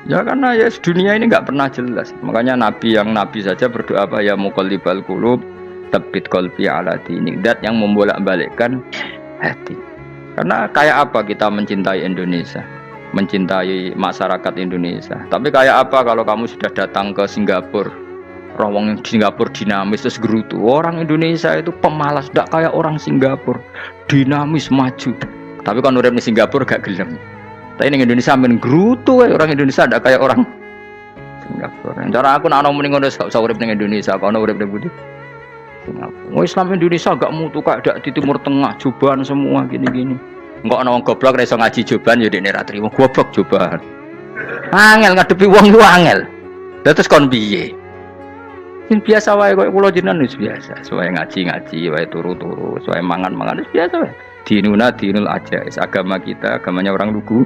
Ya karena ya dunia ini nggak pernah jelas. Makanya nabi saja berdoa apa ya muqallibal qulub tsabbit qalbi ala dinik. Dat yang membolak-balikkan hati. Karena kayak apa kita mencintai Indonesia, mencintai masyarakat Indonesia. Tapi kayak apa kalau kamu sudah datang ke Singapura, rawang Singapura dinamis terus gerutu. Orang Indonesia itu pemalas, tidak kayak orang Singapura, dinamis maju. Tapi kalau urip di Singapura gak gelem. Tapi di Indonesia men gerutu, orang Indonesia tidak kayak orang Singapura. Cara aku nak ngomong ngono gak usah urip ning Indonesia, kalau urip ning Budi. Singapura. Islam Indonesia gak mutu kayak di Timur Tengah, cobaan semua gini-gini. Enggak ana wong goblok ra iso ngaji cobaan ya dekne ra trimo goblok cobaan. Angel ngadepi wong lu angel. Lah terus kon piye? Sing biasa wae koyo kula jenengan wis biasa. Suwe ngaji-ngaji wae turu-turu, suwe mangan-mangan wis biasa wae. Dinul aja, agama kita, agamanya orang lugu.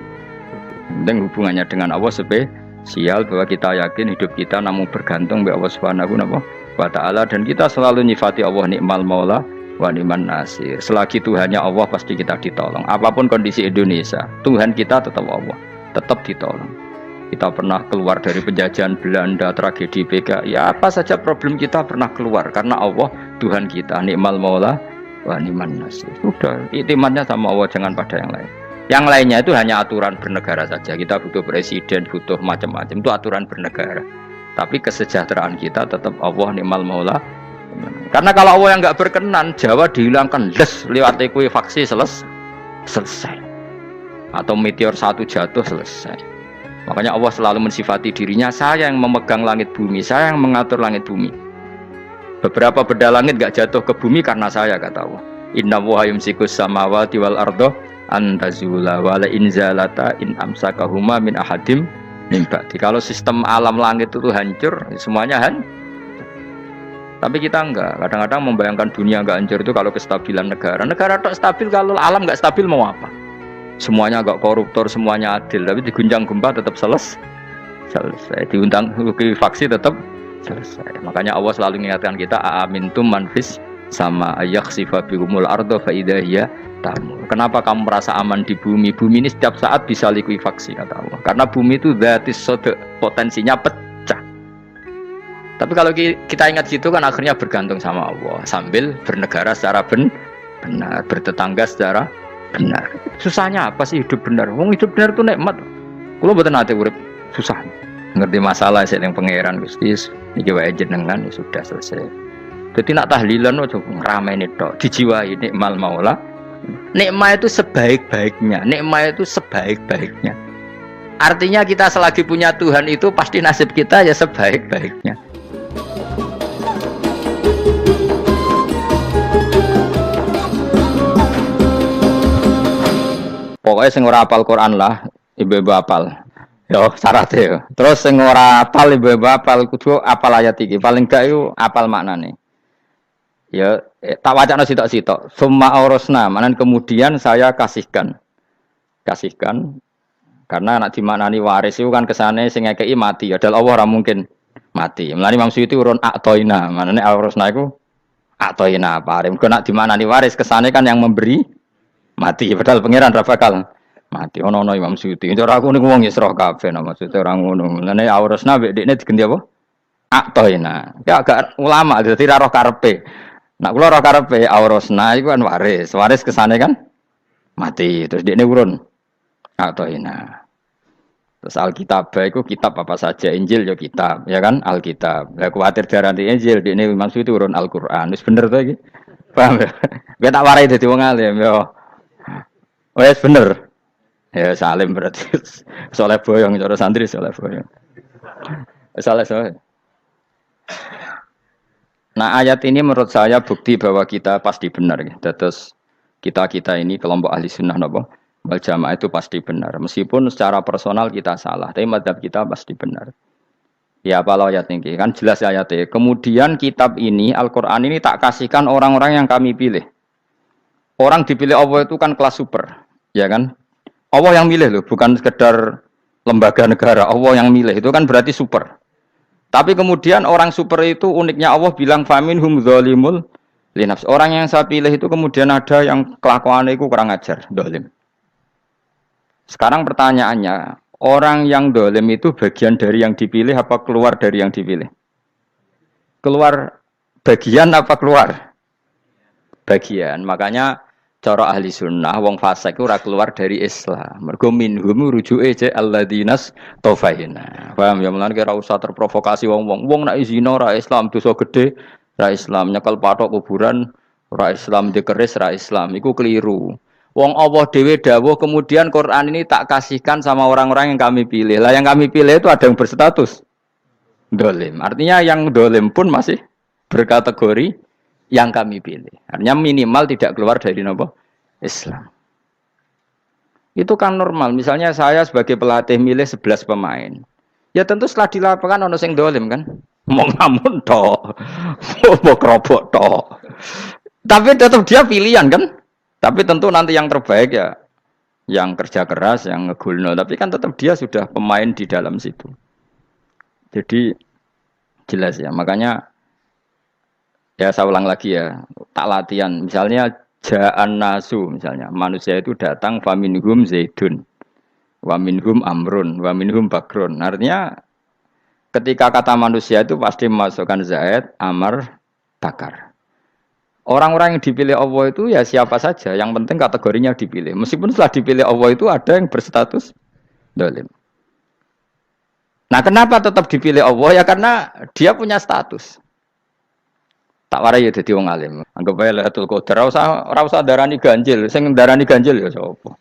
Penting hubungannya dengan Allah spesial bahwa kita yakin hidup kita namun bergantung kepada Allah Subhanahu wa ta'ala dan kita selalu nyifati Allah nikmal maula wa ni'man nasir. Selagi Tuhannya Allah pasti kita ditolong. Apapun kondisi Indonesia, Tuhan kita tetap Allah, tetap ditolong. Kita pernah keluar dari penjajahan Belanda, tragedi PKI, ya apa saja problem kita pernah keluar karena Allah Tuhan kita nikmal maula wa ni'man nasir. Sudah, iktimatnya sama Allah, jangan pada yang lain. Yang lainnya itu hanya aturan bernegara saja. Kita butuh presiden, butuh macam-macam, itu aturan bernegara. Tapi kesejahteraan kita tetap Allah ni'mal maula. Karena kalau Allah yang nggak berkenan, Jawa dihilangkan les lewat ekuifaksi selesai. Atau meteor satu jatuh selesai. Makanya Allah selalu mensifati dirinya, saya yang memegang langit bumi, saya yang mengatur langit bumi. Beberapa benda langit nggak jatuh ke bumi karena saya, kata Allah. Inna wa yumsikus samawati wal ardo antazula wala inzalata in amsakahuma min ahadim nimbati. Kalau sistem alam langit itu hancur, semuanya hancur. Tapi kita enggak. Kadang-kadang membayangkan dunia enggak hancur itu kalau kestabilan negara. Negara tak stabil, kalau alam enggak stabil mau apa? Semuanya enggak koruptor, semuanya adil. Tapi diguncang gempa tetap selesai. Diundang faksi tetap selesai. Makanya Allah selalu mengingatkan kita, aamintum manfis sama ayakhsifa bihumul ardo fa idza hiya tamur. Kenapa kamu merasa aman di bumi? Bumi ini setiap saat bisa likuifaksi, kata Allah. Karena bumi itu dzatis sodq, potensinya pecah. Tapi kalau kita ingat situ kan akhirnya bergantung sama Allah sambil bernegara secara benar, bertetangga secara benar. Susahnya apa sih hidup benar? Wong hidup benar itu nikmat. Kalau mboten nate urip susah. Ngerti masalah sing pangeran Gusti iki wae jenengan ya sudah selesai. Jadi nak tahlilan ojo ngrameni tok, dijiwai nikmal maula. Nikmat itu sebaik-baiknya, nikmat itu sebaik-baiknya. Artinya kita selagi punya Tuhan itu pasti nasib kita ya sebaik-baiknya. Pokoknya sing ora apal Quran lah, ibu-ibu apal. Yo syaratnya. Terus sing ora apal ibu-ibu apal kudu apal ayat iki. Paling gak yo apal maknane. Ya tak wacana sitok-sitok. Summa aurasna, manan kemudian saya kasihkan karena anak dimaknani waris itu kan kesane sing ngekeki mati. Adalah Allah ora mungkin mati. Mulane Imam Suyuti urun atoina, manane aurasna iku atoina paring. Kok nak dimaknani waris kesane kan yang memberi mati, padahal pangeran ra bakal mati. Ono Imam Suyuti. Cara aku niku wong Isra kabeh no maksudnya ora ngono. Mulane aurasna mbek dekne diganti apa? Atoina. Ya agak ulama dadi ra roh karepe. Nak kula roh karepe aurasna iku kan waris. Waris kesane kan mati. Terus dekne urun atoina. Terus Alkitab iku kitab apa saja, Injil ya kitab, ya kan? Alkitab. Lah kuwatir darani Injil dekne Imam Suyuti urun Al-Qur'an. Wis bener to iki? Paham ya? Kowe tak warai dadi wong alim yo. Wes bener. Ya salim berarti. Soleh boyong cara santri soleh boyong. Soleh. Nah, ayat ini menurut saya bukti bahwa kita pasti benar ya. Terus kita ini kelompok ahli sunnah napa? Wal jamaah itu pasti benar. Meskipun secara personal kita salah, tapi mazhab kita pasti benar. Ya apa ayat ini? Kan jelas ayatnya. Kemudian kitab ini, Al-Qur'an ini tak kasihkan orang-orang yang kami pilih. Orang dipilih Allah itu kan kelas super. Ya kan? Allah yang milih loh, bukan sekedar lembaga negara. Allah yang milih, itu kan berarti super. Tapi kemudian orang super itu uniknya Allah bilang faminhum dzalimul linafs. Orang yang saya pilih itu kemudian ada yang kelakuannya itu kurang ajar, zalim. Sekarang pertanyaannya, Orang yang dolim itu bagian dari yang dipilih apa keluar dari yang dipilih? Keluar bagian apa keluar? Bagian. Makanya cara ahli sunnah wong fasik ora keluar dari Islam. Mergo minhum rujuke ce alladinas tofahina. Paham ya mulane ora usah terprovokasi wong-wong. Wong nek zina ora Islam dosa gede, ora Islam nyekel patok kuburan, ora Islam dikeris, ora Islam. Iku keliru. Wong Allah dhewe dawuh kemudian Quran ini tak kasihkan sama orang-orang yang kami pilih. Lah yang kami pilih itu ada yang berstatus dolim. Artinya yang dolim pun masih berkategori yang kami pilih. Artinya minimal tidak keluar dari nopo Islam. Itu kan normal. Misalnya saya sebagai pelatih milih 11 pemain. Ya tentu setelah di lapangan ono sing dolim kan. Mau ngamun toh. Mau kerobok toh. Tapi tetap dia pilihan kan. Tapi tentu nanti yang terbaik ya yang kerja keras, yang ngegulno. Tapi kan tetap dia sudah pemain di dalam situ. Jadi jelas ya. Makanya ya saya ulang lagi ya, tak latihan. Misalnya ja'an nasu, misalnya manusia itu datang faminhum zaidun, wa minhum amrun, wa minhum bakrun. Artinya ketika kata manusia itu pasti memasukkan zaid, amr, bakar. Orang-orang yang dipilih Allah itu ya siapa saja, yang penting kategorinya dipilih. Meskipun setelah dipilih Allah itu ada yang berstatus dolim. Nah kenapa tetap dipilih Allah? Ya karena dia punya status. Tak warai ya dadi wong alim. Anggap ae Lailatul Qadar ora usah darani ganjil. Sing darani ganjil ya sapa?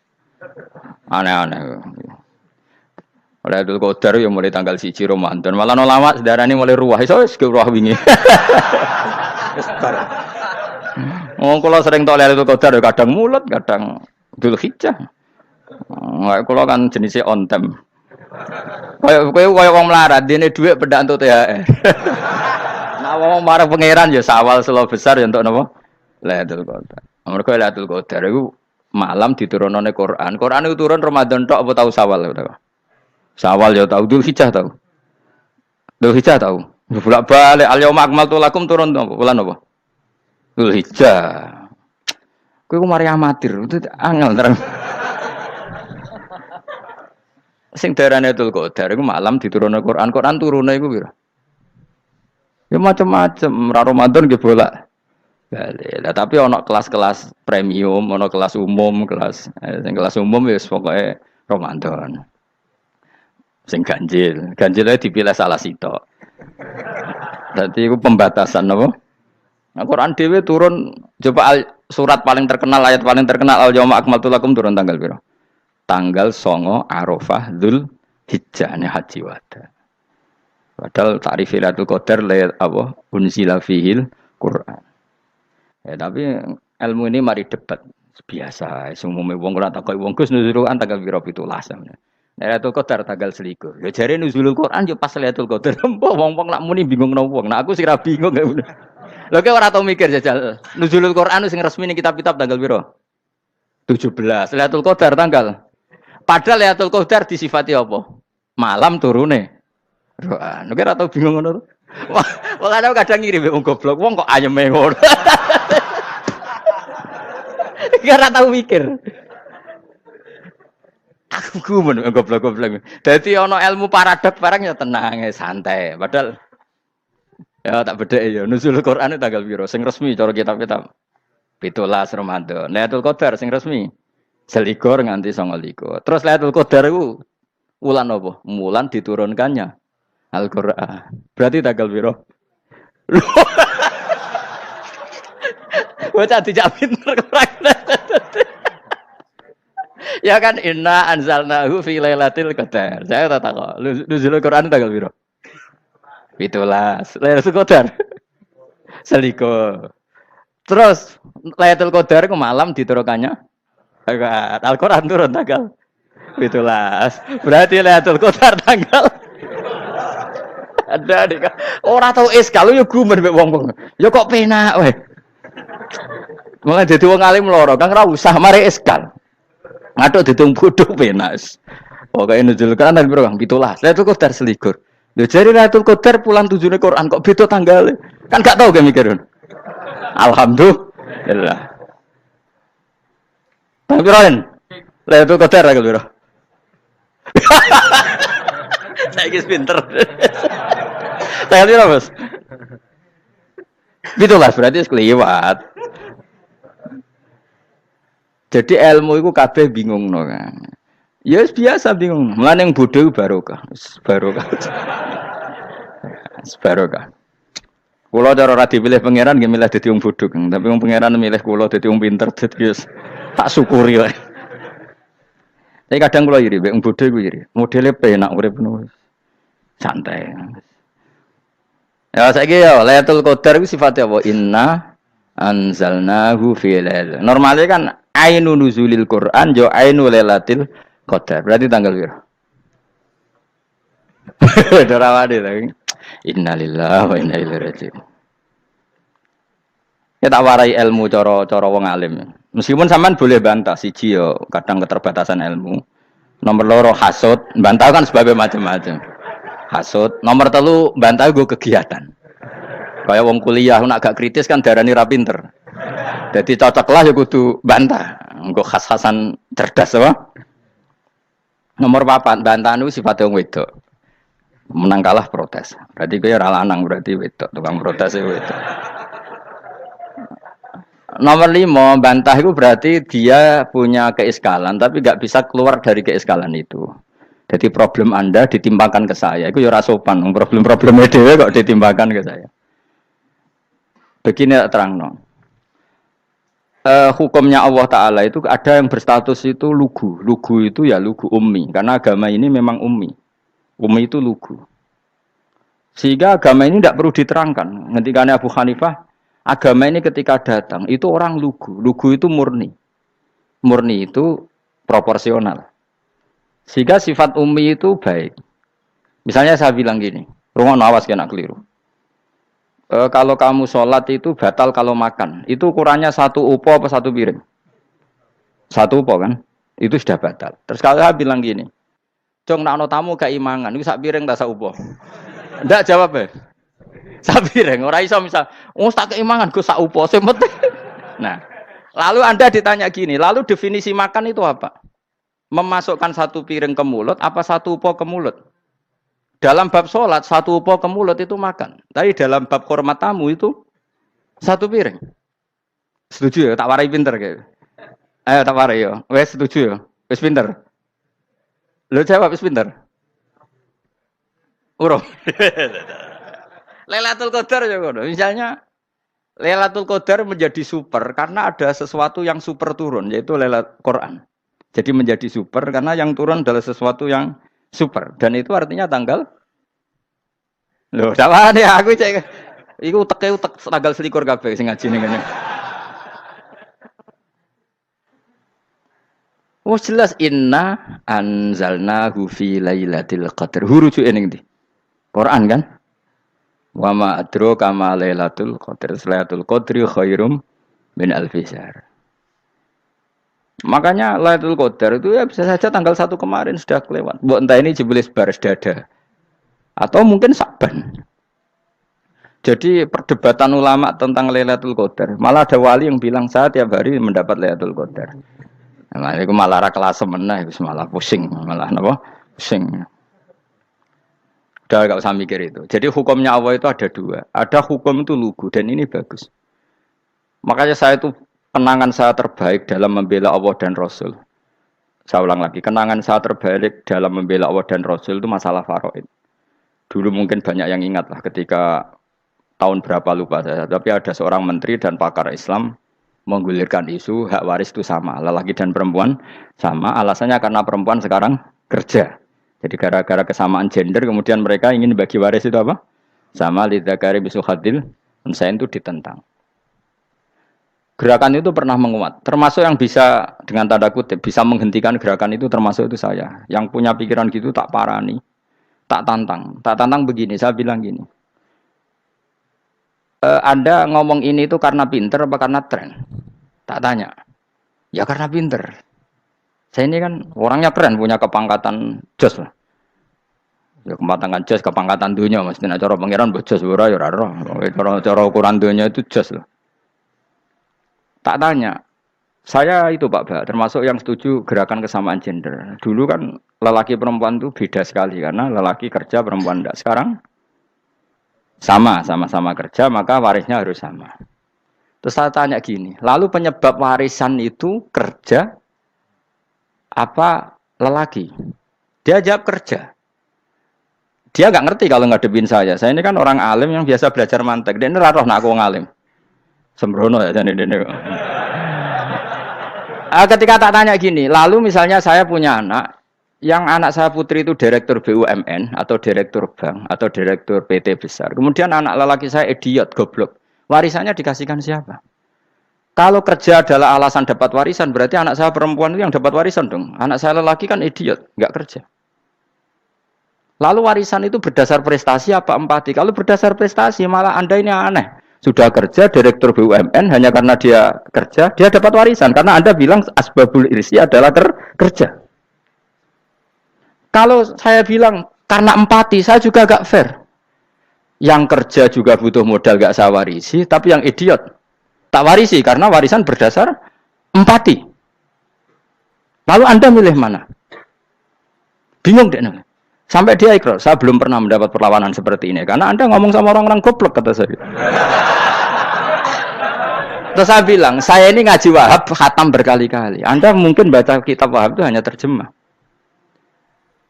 Aneh-aneh. Lailatul Qadar ya mulai tanggal 1 Ramadan. Malah ulama darani mulai ruwah. Iso wis ke ruwah wingi. Wong kula sering tok Lailatul Qadar ya kadang mulut, kadang Dzulhijjah. Kula kan jenisnya on time. Kayak wong melarat, dene dhuwit pendak entuk THR. Wong marang pangeran ya sawal selo besar ya untuk napa? Lailatul Qadar. Mergo Lailatul Qadar iku malam diturunane Quran. Quran itu turun Ramadan tok apa tau Sawal ya? Sawal ya tau, Dzulhijjah tau. Dzulhijjah tau. Bolak-balik al-yauma akmaltu lakum turun bulan apa? Dzulhijjah. Kowe ku mari amatir, itu angel terang. Sing darane Lailatul Qadar iku malam diturunane Quran. Quran turune iku piro? Ya macam-macam, Ramadan nggih bolak. Lah tapi ono kelas-kelas premium, ono kelas umum, sing kelas umum wis pokoke Ramadan. Sing ganjil, ganjilnya dipilih salah sitok. Dadi iku pembatasan apa? Nah, Quran dhewe turun coba surat paling terkenal, ayat paling terkenal al-yauma akmaltu lakum turun tanggal piro? Tanggal 9 Arafah Dzulhijjah haji wada. Padahal ta'rif Lailatul Qadar apa unzila fihil Quran. Ya tapi ilmu ini mari debat biasa. Umume wong ora takoki wong Gus nuzul Quran tanggal piro 17. Lailatul Qadar tanggal 21. Ya jare nuzulul Quran yo pas Lailatul Qadar. Wong-wong nak muni bingung nopo wong. Nah aku sih ra bingung. Lho kowe ora tau mikir jajal. Nuzulul Quran sing resmi ning kitab-kitab tanggal piro? 17. Lailatul Qadar tanggal. Padahal Lailatul Qadar disifati apa? Malam turune. Roh, nek ora tau bingung ngono. Wah, kadang ngirim wong goblok, wong kok ayeme ngono. Ora tau mikir. Aku gumun goblok-goblok. Dadi ana ilmu paradok barang ya tenang, santai. Padahal ya tak bedheki ya nuzul Quran tanggal piro sing resmi cara kitab-kitab. 17 Ramadan. Lailatul Qadar sing resmi 21 nganti 29. Terus Lailatul Qadar iku wulan apa? Wulan diturunkannya Al-Qur'an. Berarti tanggal piro? Bocah dijak pinter ya kan inna anzalnahu fi lailatul qadar. Saya tak kok. Nuzul Quran tanggal piro? 17. Lailatul Qadar. Seliko. Terus Lailatul Qadar ku malam diturunkannya Al-Qur'an turun tanggal 17. Berarti Lailatul Qadar tanggal ada dik. Ora tau kalau yo gumen mek wong-wong. Yo kok penak weh. Mulai dadi wong alim loro, Kang ora usah mari eskal. Ngaduk ditung bodho penak. Pokoke nuzul kan piro Kang 17. Lailatul Qadar selikur. Lho jare Lailatul Qadar pulang tujune Quran kok beda tanggale. Kan gak tau ge mikir. Alhamdulillah. Tapi Ron, Lailatul Qadar tanggal piro? Saya kis pinter. Saya kira bos. Itulah berarti kelewat. Jadi ilmu itu kabeh bingung no kan. Ya biasa bingung. Mulane yang bodoh barokah. Barokah. Barokah. Kulo cara ora dipilih pangeran nggih milih dadi wong bodoh, tapi wong pangeran milih kulo dadi wong pinter dadi tak syukuri wae. Tapi kadang kulo iri, wong bodoh iku iri. Modele penak urip ngono. Santai. Ya saiki ya Lailatul Qadar iku sifatnya apa? Inna anzalnahu fi lail. Normalnya kan ainu nuzulil Quran yo ainu Lailatul Qadar. Berarti tanggal piro? Dorawade lagi. Innalillahi wa inna ilaihi raji'un. Ya tak warai ilmu cara wong alim. Meskipun sampean boleh bantah siji yo kadang keterbatasan ilmu. Nomor loro hasud, bantah kan sebabnya macam-macam. Hasud, nomor telu bantah gue kegiatan. Kayak wong kuliah nak gak kritis kan darani ra pinter. Jadi cocok lah ya kudu bantah. Engko khas-khasan cerdas apa? Nomor 4 bantahan itu sifatnya wong wedok. Menang kalah protes. Berarti gue ora lanang berarti wedok, tukang protes itu wedok. Nomor 5 bantah itu berarti dia punya keiskalan tapi gak bisa keluar dari keiskalan itu. Jadi problem Anda ditimpakan ke saya. Itu ya ora sopan. Problem-problemnya dhewe kok ditimpakan ke saya. Begini terang hukumnya Allah Ta'ala itu ada yang berstatus itu lugu. Lugu itu ya lugu ummi. Karena agama ini memang ummi. Ummi itu lugu. Sehingga agama ini tidak perlu diterangkan. Ketika Abu Hanifah, agama ini ketika datang, itu orang lugu. Lugu itu murni. Murni itu proporsional. Sehingga sifat ummi itu baik. Misalnya saya bilang gini, rumah awas kena keliru. Kalau kamu sholat itu batal kalau makan. Itu ukurannya 1 upo apa 1 piring? 1 upo kan? Itu sudah batal. Terus kalau saya bilang gini, Jong, nak no tamu gak imangan, itu sak piring tak sak upo. Ndak jawab ya. Sak piring, ora iso misal, tak keimangan go sak upo sing penting. Nah, lalu Anda ditanya gini, lalu definisi makan itu apa? Memasukkan 1 piring ke mulut apa 1 upo ke mulut? Dalam bab sholat 1 upo ke mulut itu makan. Tapi dalam bab hormat tamu itu 1 piring. Setuju ya? Tak warai pinter kayak. Ayo tak warai ya. Wes setuju ya? Wes pinter. Lo jawab wes pinter. Urung. Lailatul Qadar ya ngono. Misalnya Lailatul Qadar menjadi super karena ada sesuatu yang super turun yaitu Lailatul Quran. Jadi menjadi super karena yang turun adalah sesuatu yang super dan itu artinya tanggal. Loh, sama nih aku cek. Iku utek tanggal 21 kabeh sing ngaji ning kene. Oh jelas inna anzalnahu fi lailatul qadar. Hurujuke ning ndi? Quran kan? Wa ma adraka ma lailatul qadar. Lailatul qadri khairum min alfi syahr. Makanya Lailatul Qadar itu ya bisa saja tanggal 1 kemarin sudah kelewat. Mbok entah ini jebelis baris dada. Atau mungkin Saban. Jadi perdebatan ulama tentang Lailatul Qadar. Malah ada wali yang bilang saya tiap hari mendapat Lailatul Qadar. Nah, itu malah ra kelas meneh, itu malah pusing, malah napa? Pusing. Udah gak usah mikir itu. Jadi hukumnya Allah itu ada 2. Ada hukum itu lugu dan ini bagus. Makanya saya itu kenangan saya terbaik dalam membela Allah dan Rasul. Saya ulang lagi, kenangan saya terbaik dalam membela Allah dan Rasul itu masalah faraid. Dulu mungkin banyak yang ingat lah ketika tahun berapa lupa saya. Tapi ada seorang menteri dan pakar Islam menggulirkan isu hak waris itu sama. Lelaki dan perempuan sama. Alasannya karena perempuan sekarang kerja. Jadi gara-gara kesamaan gender kemudian mereka ingin bagi waris itu apa? Sama lidzakari bisul hadil. Saya itu ditentang. Gerakan itu pernah menguat, termasuk yang bisa dengan tanda kutip bisa menghentikan gerakan itu termasuk itu saya. Yang punya pikiran gitu tak parani, tak tantang begini. Saya bilang gini, Anda ngomong ini itu karena pinter apa karena tren? Tak tanya, ya karena pinter. Saya ini kan orangnya keren, punya kepangkatan jos lah. Ya kepangkatan jos, kepangkatan dunia, mesti cara pangeran bojos ora ya ora. Cara ukuran dunia itu jos lah. Tak tanya, Saya itu Pak Ba, termasuk yang setuju gerakan kesamaan gender. Dulu kan lelaki perempuan itu beda sekali karena lelaki kerja perempuan tidak. Sekarang sama-sama kerja maka warisnya harus sama. Terus saya tanya gini, lalu penyebab warisan itu kerja apa lelaki? Dia jawab kerja. Dia nggak ngerti kalau ngadepin saya. Saya ini kan orang alim yang biasa belajar mantek. Dia ini roh nak aku ngalim. Sembrono ya jadi ini. Ketika tak tanya gini, lalu misalnya saya punya anak, yang anak saya putri itu direktur BUMN atau direktur bank atau direktur PT besar. Kemudian anak lelaki saya idiot, goblok. Warisannya dikasihkan siapa? Kalau kerja adalah alasan dapat warisan, berarti anak saya perempuan itu yang dapat warisan dong. Anak saya lelaki kan idiot, nggak kerja. Lalu warisan itu berdasar prestasi apa empati? Kalau berdasar prestasi malah Anda ini aneh. Sudah kerja direktur BUMN hanya karena dia kerja, dia dapat warisan. Karena Anda bilang asbabul irsi adalah kerja. Kalau saya bilang karena empati, saya juga agak fair. Yang kerja juga butuh modal gak saya warisi, tapi yang idiot tak warisi karena warisan berdasar empati. Lalu Anda milih mana? Bingung deh. Sampai dia ikrar, saya belum pernah mendapat perlawanan seperti ini. Karena Anda ngomong sama orang-orang goblok, kata saya. Terus saya bilang, saya ini ngaji Wahab, khatam berkali-kali. Anda mungkin baca kitab Wahab itu hanya terjemah.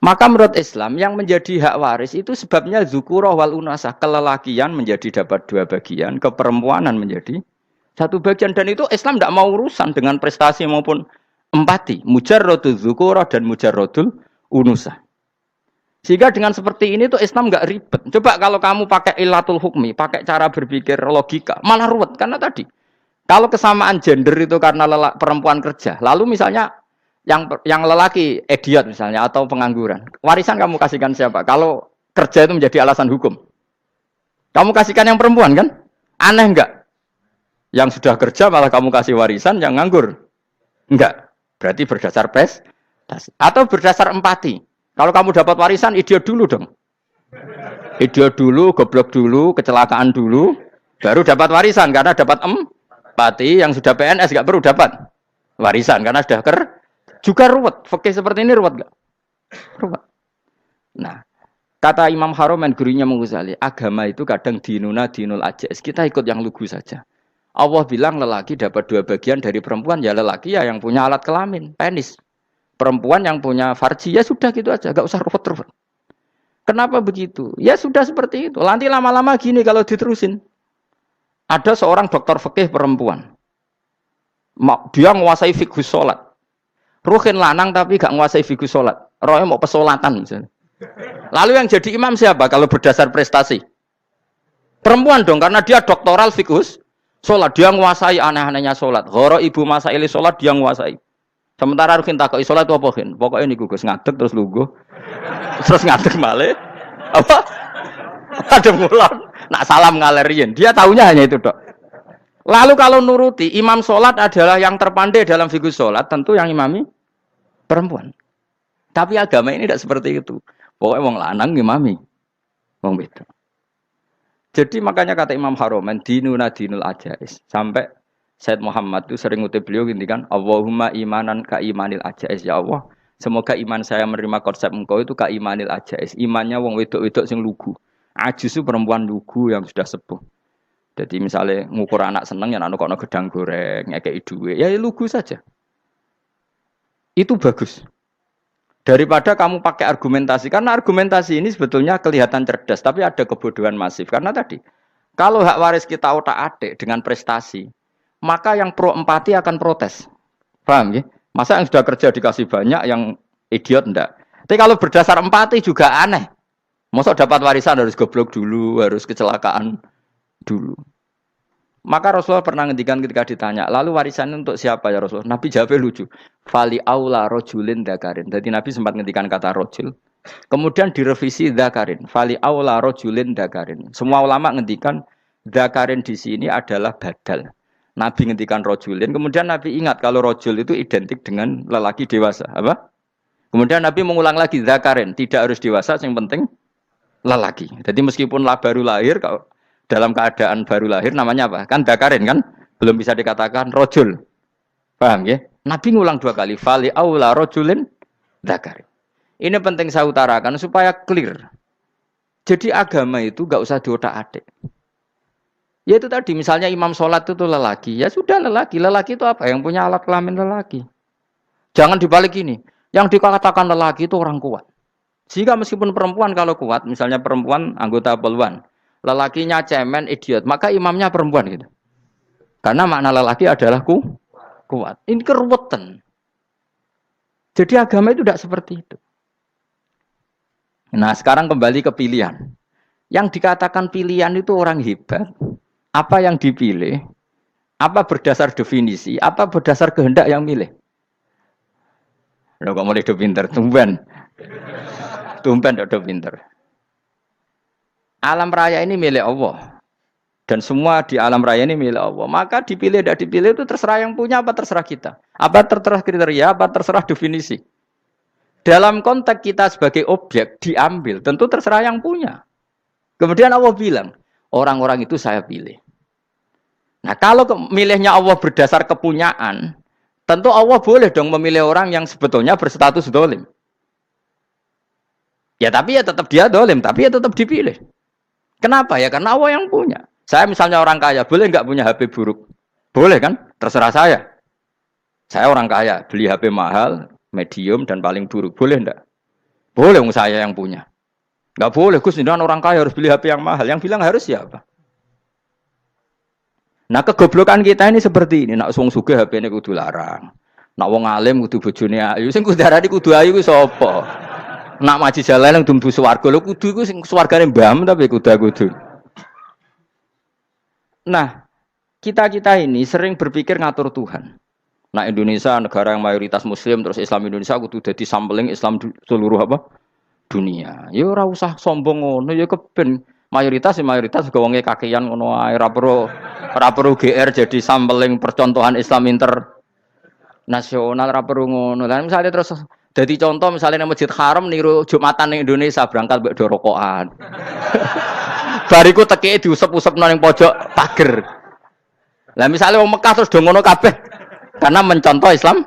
Maka menurut Islam, yang menjadi hak waris itu sebabnya zukurah wal unasah. Kelelakian menjadi dapat 2 bagian, keperempuanan menjadi 1 bagian. Dan itu Islam tidak mau urusan dengan prestasi maupun empati. Mujarrodul zukurah dan mujarrodul unusah. Sehingga dengan seperti ini tuh Islam nggak ribet. Coba kalau kamu pakai ilatul hukmi, pakai cara berpikir logika, malah ruwet. Karena tadi, kalau kesamaan gender itu karena perempuan kerja, lalu misalnya yang lelaki idiot misalnya atau pengangguran, warisan kamu kasihkan siapa? Kalau kerja itu menjadi alasan hukum, kamu kasihkan yang perempuan kan? Aneh nggak? Yang sudah kerja malah kamu kasih warisan yang nganggur? Enggak. Berarti berdasar prestasi atau berdasar empati. Kalau kamu dapat warisan, idiot dulu dong. Idiot dulu, goblok dulu, kecelakaan dulu, baru dapat warisan. Karena dapat empati, yang sudah PNS nggak perlu dapat warisan. Karena sudah juga ruwet. Fikih seperti ini ruwet nggak? Ruwet. Nah, kata Imam Haromen, gurunya Ghazali, agama itu kadang dinuna dinul ajais. Kita ikut yang lugu saja. Allah bilang lelaki dapat 2 bagian dari perempuan, ya lelaki ya yang punya alat kelamin, penis. Perempuan yang punya farji, ya sudah gitu aja, gak usah ruwet-ruwet. Kenapa begitu? Ya sudah seperti itu. Nanti lama-lama gini kalau diterusin. Ada seorang dokter fikih perempuan. Dia menguasai fikih sholat. Ruhin lanang tapi gak menguasai fikih sholat. Rohnya mau pesolatan misalnya. Lalu yang jadi imam siapa kalau berdasar prestasi? Perempuan dong, karena dia doktoral fikih sholat. Dia menguasai aneh-anehnya sholat. Horo ibu masaili sholat dia menguasai. Sementara Rukin takut isolat apa Rukin? Pokoknya ini gugus ngadeg terus lugu, terus ngadeg malih, apa? Ada mulan, nak salam ngalerian. Dia tahunya hanya itu dok. Lalu kalau nuruti imam sholat adalah yang terpandai dalam fikih sholat, tentu yang imami perempuan. Tapi agama ini tidak seperti itu. Pokoknya wong lanang imami, wong beda. Jadi makanya kata Imam Haromen dinuna dinul ajais sampai Said Muhammad itu sering ngutip beliau gini kan, Allahumma imanan ka imanil ajais, ya Allah. Semoga iman saya menerima konsep engkau itu ka imanil ajais. Imannya wong wedok-wedok sing lugu. Ajus itu perempuan lugu yang sudah sepuh. Jadi misalnya ngukur anak seneng ya anak kono gedang goreng, ngekei duwe, ya lugu saja. Itu bagus. Daripada kamu pakai argumentasi, karena argumentasi ini sebetulnya kelihatan cerdas, tapi ada kebodohan masif. Karena tadi, kalau hak waris kita otak-atik dengan prestasi, maka yang pro empati akan protes. Paham ya? Masa yang sudah kerja dikasih banyak, yang idiot enggak? Tapi kalau berdasar empati juga aneh. Masa dapat warisan harus goblok dulu, harus kecelakaan dulu. Maka Rasulullah pernah ngendikan ketika ditanya, lalu warisan untuk siapa ya Rasulullah? Nabi jawabnya lucu. Fali aula rojulin dakarin. Jadi Nabi sempat ngendikan kata rojul. Kemudian direvisi dakarin. Fali aula rojulin dakarin. Semua ulama ngendikan dakarin di sini adalah badal. Nabi ngendikan rojulin, kemudian Nabi ingat kalau rojul itu identik dengan lelaki dewasa, apa? Kemudian Nabi mengulang lagi zakarin, tidak harus dewasa, yang penting lelaki. Jadi meskipun baru lahir, kalau dalam keadaan baru lahir namanya apa? Kan zakarin kan, belum bisa dikatakan rojul. Paham ya? Nabi ngulang 2 kali. Fali aula rojulin dzakar. Ini penting saya utarakan supaya clear. Jadi agama itu gak usah diotak-atik. Ya itu tadi misalnya imam sholat itu lelaki. Ya sudah lelaki. Lelaki itu apa? Yang punya alat kelamin lelaki. Jangan dibalik ini. Yang dikatakan lelaki itu orang kuat. Sehingga meskipun perempuan kalau kuat, misalnya perempuan anggota poluan, lelakinya cemen, idiot, maka imamnya perempuan gitu. Karena makna lelaki adalah kuat. Ini keruwetan. Jadi agama itu tidak seperti itu. Nah sekarang kembali ke pilihan. Yang dikatakan pilihan itu orang hebat. Apa yang dipilih? Apa berdasar definisi? Apa berdasar kehendak yang milih? Loh kok mulai do pinter? Tumben do pinter. Alam raya ini milik Allah. Dan semua di alam raya ini milik Allah. Maka dipilih tidak dipilih itu terserah yang punya apa terserah kita. Apa terserah kriteria, apa terserah definisi. Dalam konteks kita sebagai objek diambil, tentu terserah yang punya. Kemudian Allah bilang, orang-orang itu saya pilih. Nah kalau milihnya Allah berdasar kepunyaan, tentu Allah boleh dong memilih orang yang sebetulnya berstatus dolim. Ya tapi ya tetap dia dolim, tapi ya tetap dipilih. Kenapa ya? Karena Allah yang punya. Saya misalnya orang kaya, boleh nggak punya HP buruk? Boleh kan? Terserah saya. Saya orang kaya, beli HP mahal, medium, dan paling buruk. Boleh enggak? Boleh saya yang punya. Nggak boleh, Gus, dengan orang kaya harus beli HP yang mahal. Yang bilang harus siapa? Nah kegoblokan kita ini seperti ini. Nak wong sugih HP ini kudu larang. Nak wong alim kudu bojone ayu. Sing kudu darani kudu ayu ku sapa? Nak maji jalan yang dumbu swarga lho kudu iku sing swargane mbam tapi kudu. Nah, kita ini sering berpikir ngatur Tuhan. Nah, Indonesia negara yang mayoritas muslim terus Islam Indonesia kudu dadi sampling Islam seluruh apa? Dunia. Ya ora usah sombong ngono ya keben mayoritas juga wonge kakean ngono ae ora perlu GR jadi sampling percontohan Islam internasional ora perlu ngono. Lah misalnya terus dadi contoh misalnya nang Masjid Haram niru Jumatan ning Indonesia berangkat mbek do rokokan. Bariku tekike diusep-usepno ning pojok pager. Lah misalnya wong Mekah terus do ngono kabeh karena mencontoh Islam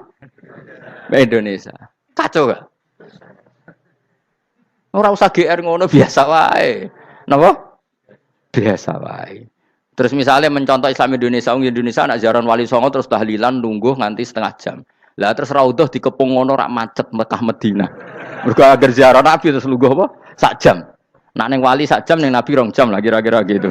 Indonesia. Kacau gak? Ora usah GR ngono biasa wae. Napa? Biasa wae. Terus misalnya mencontoh Islam Indonesia, Indonesia anak jaran Wali Songo terus tahlilan nunggu nganti setengah jam. Lah terus raudhah dikepung ngono rak macet Mekah Madinah. Mergo agar ziarah Nabi terus lungguh apa? Sak jam. Nak ning wali sak jam ning Nabi 2 jam lah kira-kira gitu.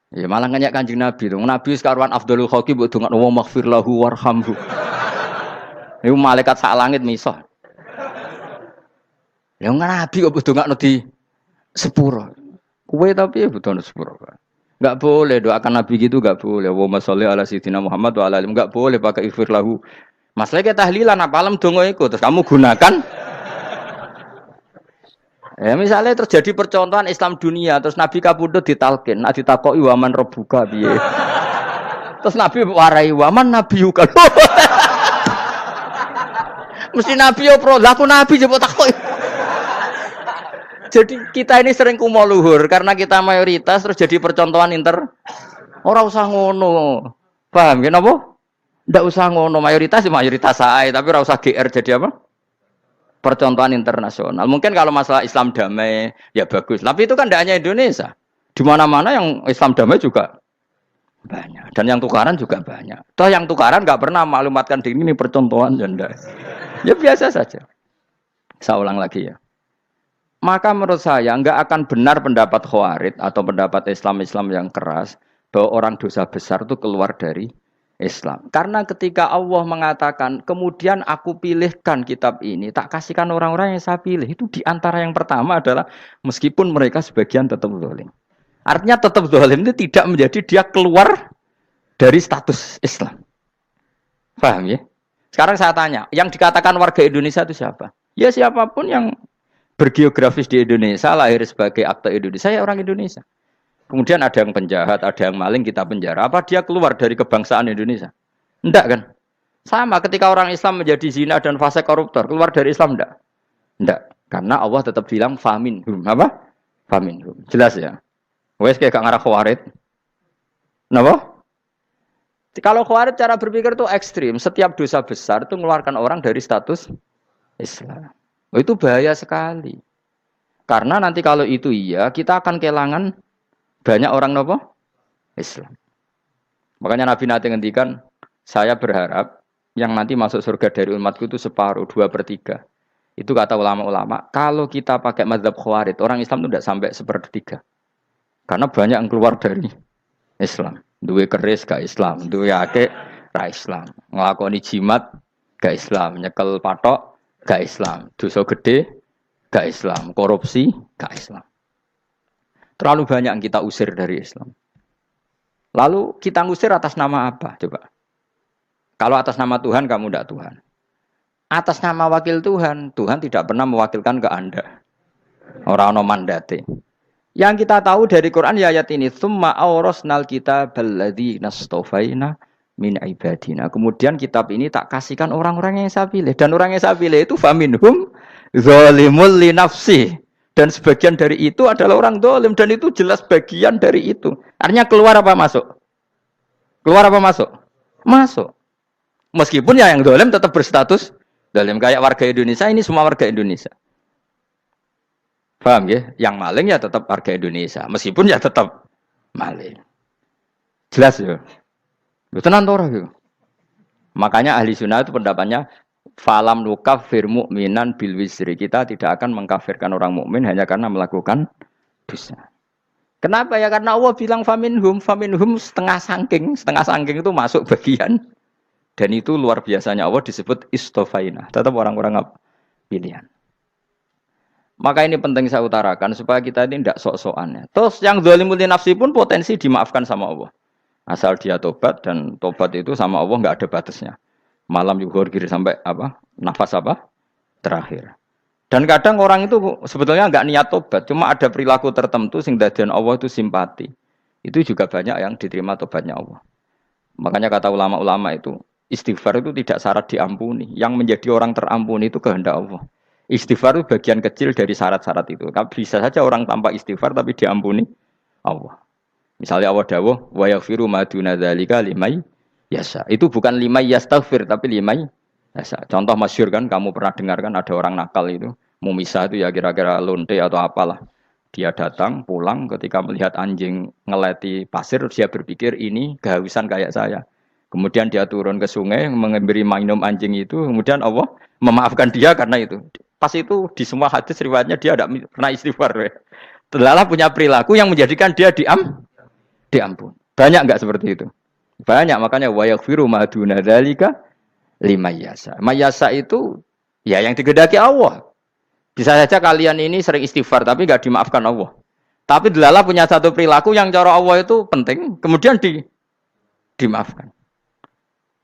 Ya malah ngenyak Kanjeng Nabi tuh. Nabi sekaruan Afdhalul Khalqi mbok dongakno wa maghfir lahu warhamhu. Iku malaikat sak langit miso. Ya Nabi kok dongakno di sepuro. Kowe tapi ya butuh sepuro. Enggak boleh doakan Nabi gitu enggak boleh. Wa sholli ala sayyidina Muhammad wa ala alihi enggak boleh pakai ighfir lahu. Masalah kita tahlilan apa alam donga iku terus kamu gunakan ya misalnya terjadi percontohan Islam dunia terus Nabi kapundhut ditalkin, nak ditakoki waman rebuka piye. Terus Nabi warai waman nabiyuka. Mesti Nabi yo pro, lah aku Nabi jebok takoki. Jadi kita ini sering kumo luhur karena kita mayoritas terus jadi percontohan ora usah ngono. Paham ya napa? Ndak usah ngono mayoritas ae tapi ora usah GR jadi apa? Percontohan internasional. Mungkin kalau masalah Islam damai ya bagus. Tapi itu kan tidak hanya Indonesia. Di mana-mana yang Islam damai juga banyak. Dan yang tukaran juga banyak. Toh yang tukaran nggak pernah maklumatkan diri ini percontohan janda. Ya biasa saja. Saya ulang lagi ya. Maka menurut saya nggak akan benar pendapat Khawarij atau pendapat Islam yang keras bahwa orang dosa besar itu keluar dari Islam. Karena ketika Allah mengatakan, kemudian aku pilihkan kitab ini, tak kasihkan orang-orang yang saya pilih. Itu diantara yang pertama adalah, meskipun mereka sebagian tetap zalim. Artinya tetap zalim itu tidak menjadi dia keluar dari status Islam. Paham ya? Sekarang saya tanya, yang dikatakan warga Indonesia itu siapa? Ya siapapun yang bergeografis di Indonesia, lahir sebagai akte Indonesia, saya orang Indonesia. Kemudian ada yang penjahat, ada yang maling, kita penjara. Apa dia keluar dari kebangsaan Indonesia? Enggak kan? Sama ketika orang Islam menjadi zina dan fase koruptor, keluar dari Islam enggak? Enggak. Karena Allah tetap bilang faminhum. Apa? Faminhum. Jelas ya? Wes kayak gak ngarah Khawarij. Napa? Kalau Khawarij cara berpikir itu ekstrim. Setiap dosa besar itu mengeluarkan orang dari status Islam. Oh, itu bahaya sekali. Karena nanti kalau itu iya, kita akan kehilangan banyak orang nopo Islam. Makanya Nabi nanti ngendikan, saya berharap yang nanti masuk surga dari umatku itu separuh, 2/3. Itu kata ulama-ulama. Kalau kita pakai mazhab Khawarij, orang Islam itu tidak sampai 1/3. Karena banyak yang keluar dari Islam. Duwe keris gak Islam, duwe akeh ra Islam. Nglakoni jimat gak Islam, nyekel patok gak Islam, dosa gede gak Islam, korupsi gak Islam. Terlalu banyak yang kita usir dari Islam. Lalu kita ngusir atas nama apa? Coba. Kalau atas nama Tuhan kamu tidak Tuhan. Atas nama wakil Tuhan, Tuhan tidak pernah mewakilkan ke Anda. Orang-orang mandate. Yang kita tahu dari Quran ya ayat ini, tsumma awrasnal kitabal ladzina astafaina min ibadina. Kemudian kitab ini tak kasihkan orang-orang yang saya pilih, dan orang yang saya pilih itu faminhum zalimul li nafsi. Dan sebagian dari itu adalah orang zalim, dan itu jelas bagian dari itu. Artinya keluar apa masuk? Keluar apa masuk? Masuk. Meskipun ya yang zalim tetap berstatus zalim, kayak warga Indonesia, ini semua warga Indonesia. Paham ya? Yang maling ya tetap warga Indonesia. Meskipun ya tetap maling. Jelas ya? Tenan ora gitu. Makanya ahli sunnah itu pendapatnya falam nukafir mu'minan bil wisri. Kita tidak akan mengkafirkan orang mukmin hanya karena melakukan dosa. Kenapa ya? Karena Allah bilang faminhum setengah sangking itu masuk bagian. Dan itu luar biasanya Allah disebut istofaina. Tetap orang-orang pilihan. Maka ini penting saya utarakan supaya kita ini tidak sok-sokan. Terus yang zalimul li nafsi pun potensi dimaafkan sama Allah. Asal dia tobat, dan tobat itu sama Allah nggak ada batasnya. Malam yuhur kiri sampai apa? Nafas apa? Terakhir. Dan kadang orang itu sebetulnya nggak niat tobat, cuma ada perilaku tertentu sehingga dadian Allah itu simpati. Itu juga banyak yang diterima tobatnya Allah. Makanya kata ulama-ulama itu, istighfar itu tidak syarat diampuni. Yang menjadi orang terampuni itu kehendak Allah. Istighfar itu bagian kecil dari syarat-syarat itu. Bisa saja orang tanpa istighfar tapi diampuni Allah. Misalnya Allah dawuh wa yaghfiru ma duna dzalika limay yasha. Itu bukan limay yastaghfir tapi limay yasha. Contoh masyhur kan, kamu pernah dengar kan, ada orang nakal itu, mumisah itu ya kira-kira lonte atau apalah. Dia datang pulang ketika melihat anjing ngeleti pasir, dia berpikir ini kehausan kayak saya. Kemudian dia turun ke sungai memberi minum anjing itu, kemudian Allah memaafkan dia karena itu. Pas itu di semua hadis riwayatnya dia tidak pernah istighfar. Terlalu punya perilaku yang menjadikan dia diampun. Banyak enggak seperti itu? Banyak, makanya wa yaghfiru ma duna dzalika liman yasha. Mayasa itu ya yang digedaki Allah. Bisa saja kalian ini sering istighfar tapi enggak dimaafkan Allah. Tapi delala punya satu perilaku yang cara Allah itu penting, kemudian dimaafkan.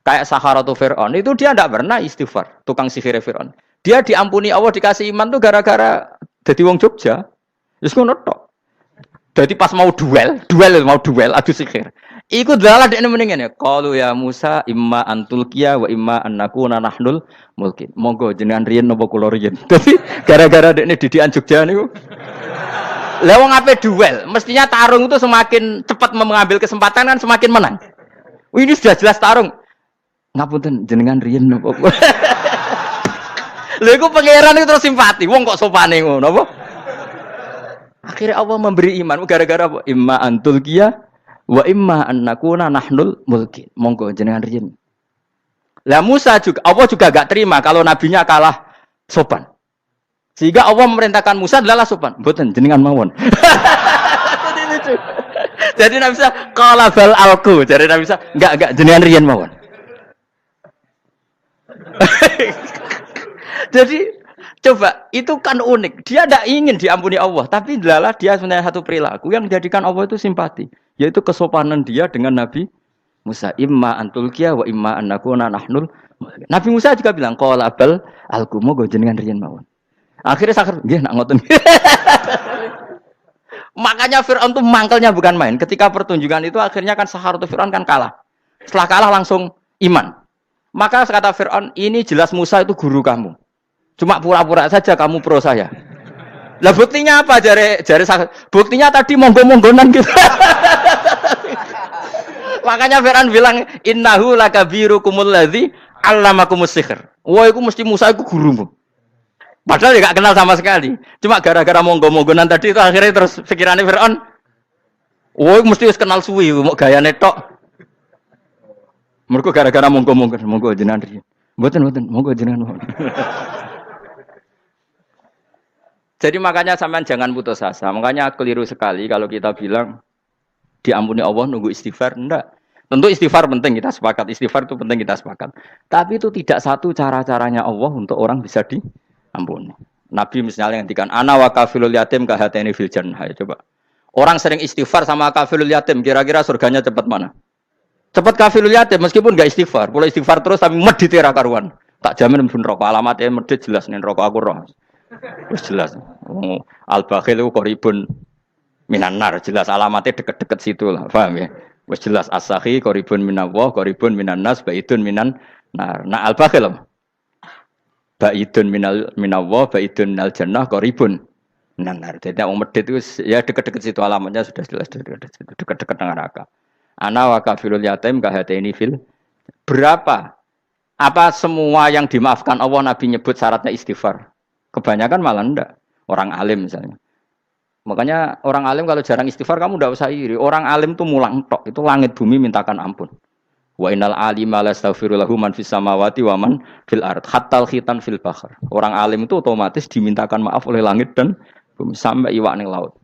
Kayak Saharatu Fir'aun, itu dia tidak pernah istighfar, tukang sihir Fir'aun. Dia diampuni Allah, dikasih iman tuh gara-gara jadi wong Jogja. Terus ngono tok. Jadi pas mau duel adu sihir. Iku dalah dekne mendingan ya. Qalu ya Musa imma antulqiya wa imma annakuna nahnul mulkin. Monggo jenengan riyen napa kula riyen. Dadi gara-gara dekne didikan Jogja niku. Lah wong ape duel, mestinya tarung itu semakin cepat mengambil kesempatan kan semakin menang. Ini sudah jelas tarung. Ngapunten jenengan riyen napa. Lha iku pangeran itu terus simpati. Wong kok sopane ngono apa? Akhirnya Allah memberi iman gara-gara apa? Imma antulqiya wa imma annakuna nahnul mulkin. Monggo jenengan riyen. Lah Musa juga Allah juga gak terima kalau nabinya kalah sopan. Sehingga Allah memerintahkan Musa adalah sopan. Mboten jenengan mawon. Jadi Nabi Musa qala bal alqu. Jadi Nabi Musa enggak jenengan riyen mawon. Jadi coba itu kan unik. Dia tidak ingin diampuni Allah, tapi adalah dia sebenarnya satu perilaku yang menjadikan Allah itu simpati, yaitu kesopanan dia dengan Nabi Musa. Imma antulqiya wa imma annakuna nahnul. Nabi Musa juga bilang qala bal alqu moga jenengan riyen mawon. Akhirnya sakar nggih nak ngoten. Makanya Firaun tuh mangkelnya bukan main. Ketika pertunjukan itu akhirnya kan Saharatu Firaun kan kalah. Setelah kalah langsung iman. Maka kata Firaun, ini jelas Musa itu guru kamu. Cuma pura-pura saja kamu pro saya. Lah buktinya apa? Jare buktinya tadi monggo-monggonan gitu. Makanya Fir'aun bilang innahu lakabirukumul ladzi 'allamakumus sihr. Wah, iku mesti Musa iku gurumu. Padahal dia gak kenal sama sekali. Cuma gara-gara monggo-monggonan tadi itu akhirnya terus pikirannya Fir'aun. Wah, mesti wis kenal suwi, mau gayane tok. Mergo gara-gara monggo jenengan riyen. Mboten, monggo jenengan. Jadi makanya sampean jangan putus asa. Makanya keliru sekali kalau kita bilang diampuni Allah nunggu istighfar. Enggak. Tentu istighfar penting, kita sepakat. Istighfar itu penting, kita sepakat. Tapi itu tidak satu cara-caranya Allah untuk orang bisa diampuni. Nabi misalnya ngendikan ana wa kafilul yatim kahateni fil jannah. Coba. Orang sering istighfar sama kafilul yatim, kira-kira surganya cepat mana? Cepat kafilul yatim meskipun enggak istighfar. Kalau istighfar terus tapi medhit ra karuan. Tak jamin mlebu neraka. Alamatnya medhit jelas ning neraka aku roh. Wis jelas. Al-bakhil itu qoribun minan nar, jelas alamatnya deket-deket situ lah, paham ya? Wis jelas as-sakhi qoribun minallah, qoribun minan nas, baidun minan nar. Nah al-bakhil baidun minallah, baidun minal jannah, qoribun minan nar. Jadi wong medhit itu ya deket-deket situ alamatnya sudah jelas deket-deket neraka. Ana wa kafilul yatim kahateni fil berapa? Apa semua yang dimaafkan Allah Nabi nyebut syaratnya istighfar? Kebanyakan malah enggak. Orang alim misalnya. Makanya orang alim kalau jarang istighfar kamu enggak usah iri. Orang alim tuh mulang tok. Itu langit bumi mintakan ampun. Wa innal alima lastaghfiru lahu man fis samawati wa man fil ard. Hatta khitan fil bahr. Orang alim itu otomatis dimintakan maaf oleh langit dan bumi sampai iwak ning laut.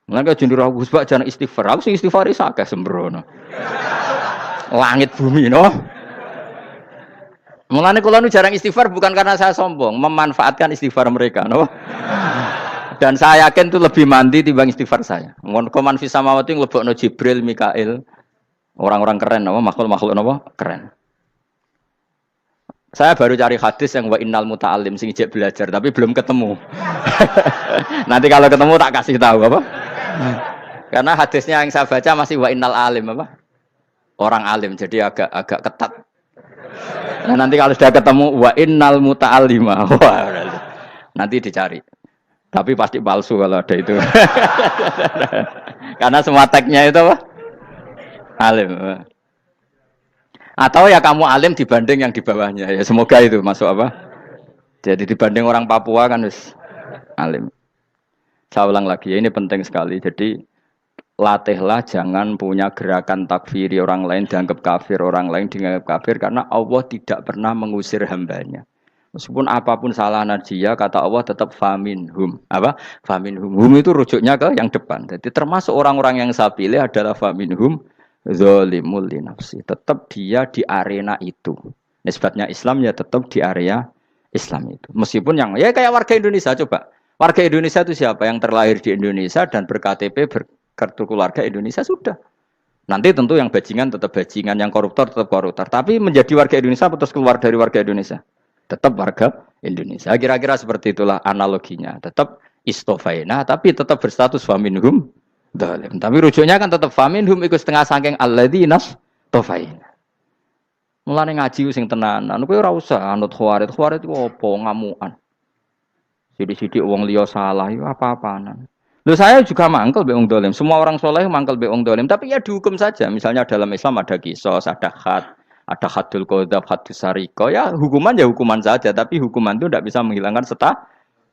Mengapa jendur Gus Bak jarang istighfar? Aku sing istighfar is akeh sembrono. Langit bumi no. Mulane kula nu jarang istighfar bukan karena saya sombong, memanfaatkan istighfar mereka, no? Dan saya yakin itu lebih mandi timbang istighfar saya. Mun koman fi samawati nglebokno Jibril, Mikail, orang-orang keren, no? Makhluk-makhluk no? Keren. Saya baru cari hadis yang wa innal muta'allim sing ijek belajar tapi belum ketemu. Nanti kalau ketemu tak kasih tahu apa? Karena hadisnya yang saya baca masih wa innal alim apa? Orang alim, jadi agak ketat. Nah, nanti kalau sudah ketemu wa innal muta'allima. Wah, nanti dicari. Tapi pasti palsu kalau ada itu. Karena semua tagnya itu apa? Alim. Atau ya kamu alim dibanding yang di bawahnya. Ya semoga itu masuk apa? Jadi dibanding orang Papua kan wis alim. Saya ulang lagi ya, ini penting sekali. Jadi latihlah jangan punya gerakan takfiri orang lain dianggap kafir, orang lain dianggap kafir karena Allah tidak pernah mengusir hambanya. Meskipun apapun salah dia, kata Allah tetap faminhum. Apa? Faminhum. Hum itu rujuknya ke yang depan. Jadi termasuk orang-orang yang saya pilih adalah faminhum zalimul li nafsi. Tetap dia di arena itu. Nisbatnya Islam ya tetap di area Islam itu. Meskipun yang ya kayak warga Indonesia coba. Warga Indonesia itu siapa? Yang terlahir di Indonesia dan ber-KTP kartu keluarga Indonesia sudah. Nanti tentu yang bajingan tetap bajingan, yang koruptor tetap koruptor. Tapi menjadi warga Indonesia atau keluar dari warga Indonesia? Tetap warga Indonesia. Kira-kira seperti itulah analoginya. Tetap istofaina, tapi tetap berstatus faminhum dhalim. Tapi rujuknya kan tetap faminhum ikut setengah sangking alladzinas tofaina. Mulane ngaji sing tenanan. Kowe ora usah anut khawarit. Khawarit itu apa ngamukan. Sidik-sidik wong liya salah itu apa-apaan. Loh saya juga mangkel be wong dolim. Semua orang soleh mangkel be wong dolim. Tapi ya dihukum saja. Misalnya dalam Islam ada kisos, ada hadul qadzaf, hadus sariko. Ya hukuman saja. Tapi hukuman itu tidak bisa menghilangkan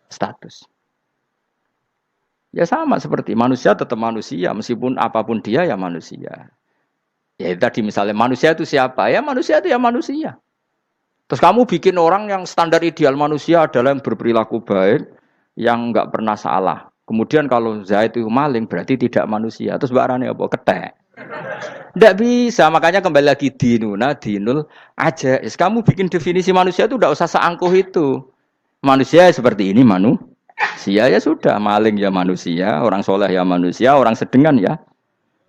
status. Ya sama seperti manusia tetap manusia. Meskipun apapun dia ya manusia. Ya tadi misalnya manusia itu siapa? Ya manusia itu ya manusia. Terus kamu bikin orang yang standar ideal manusia adalah yang berperilaku baik, yang enggak pernah salah. Kemudian kalau Zaid itu maling berarti tidak manusia. Terus barane apa? Ketek. Tidak bisa. Makanya kembali lagi dinul aja. Kamu bikin definisi manusia itu tidak usah seangkuh itu. Manusia seperti ini manusia ya sudah. Maling ya manusia, orang soleh ya manusia, orang sedengan ya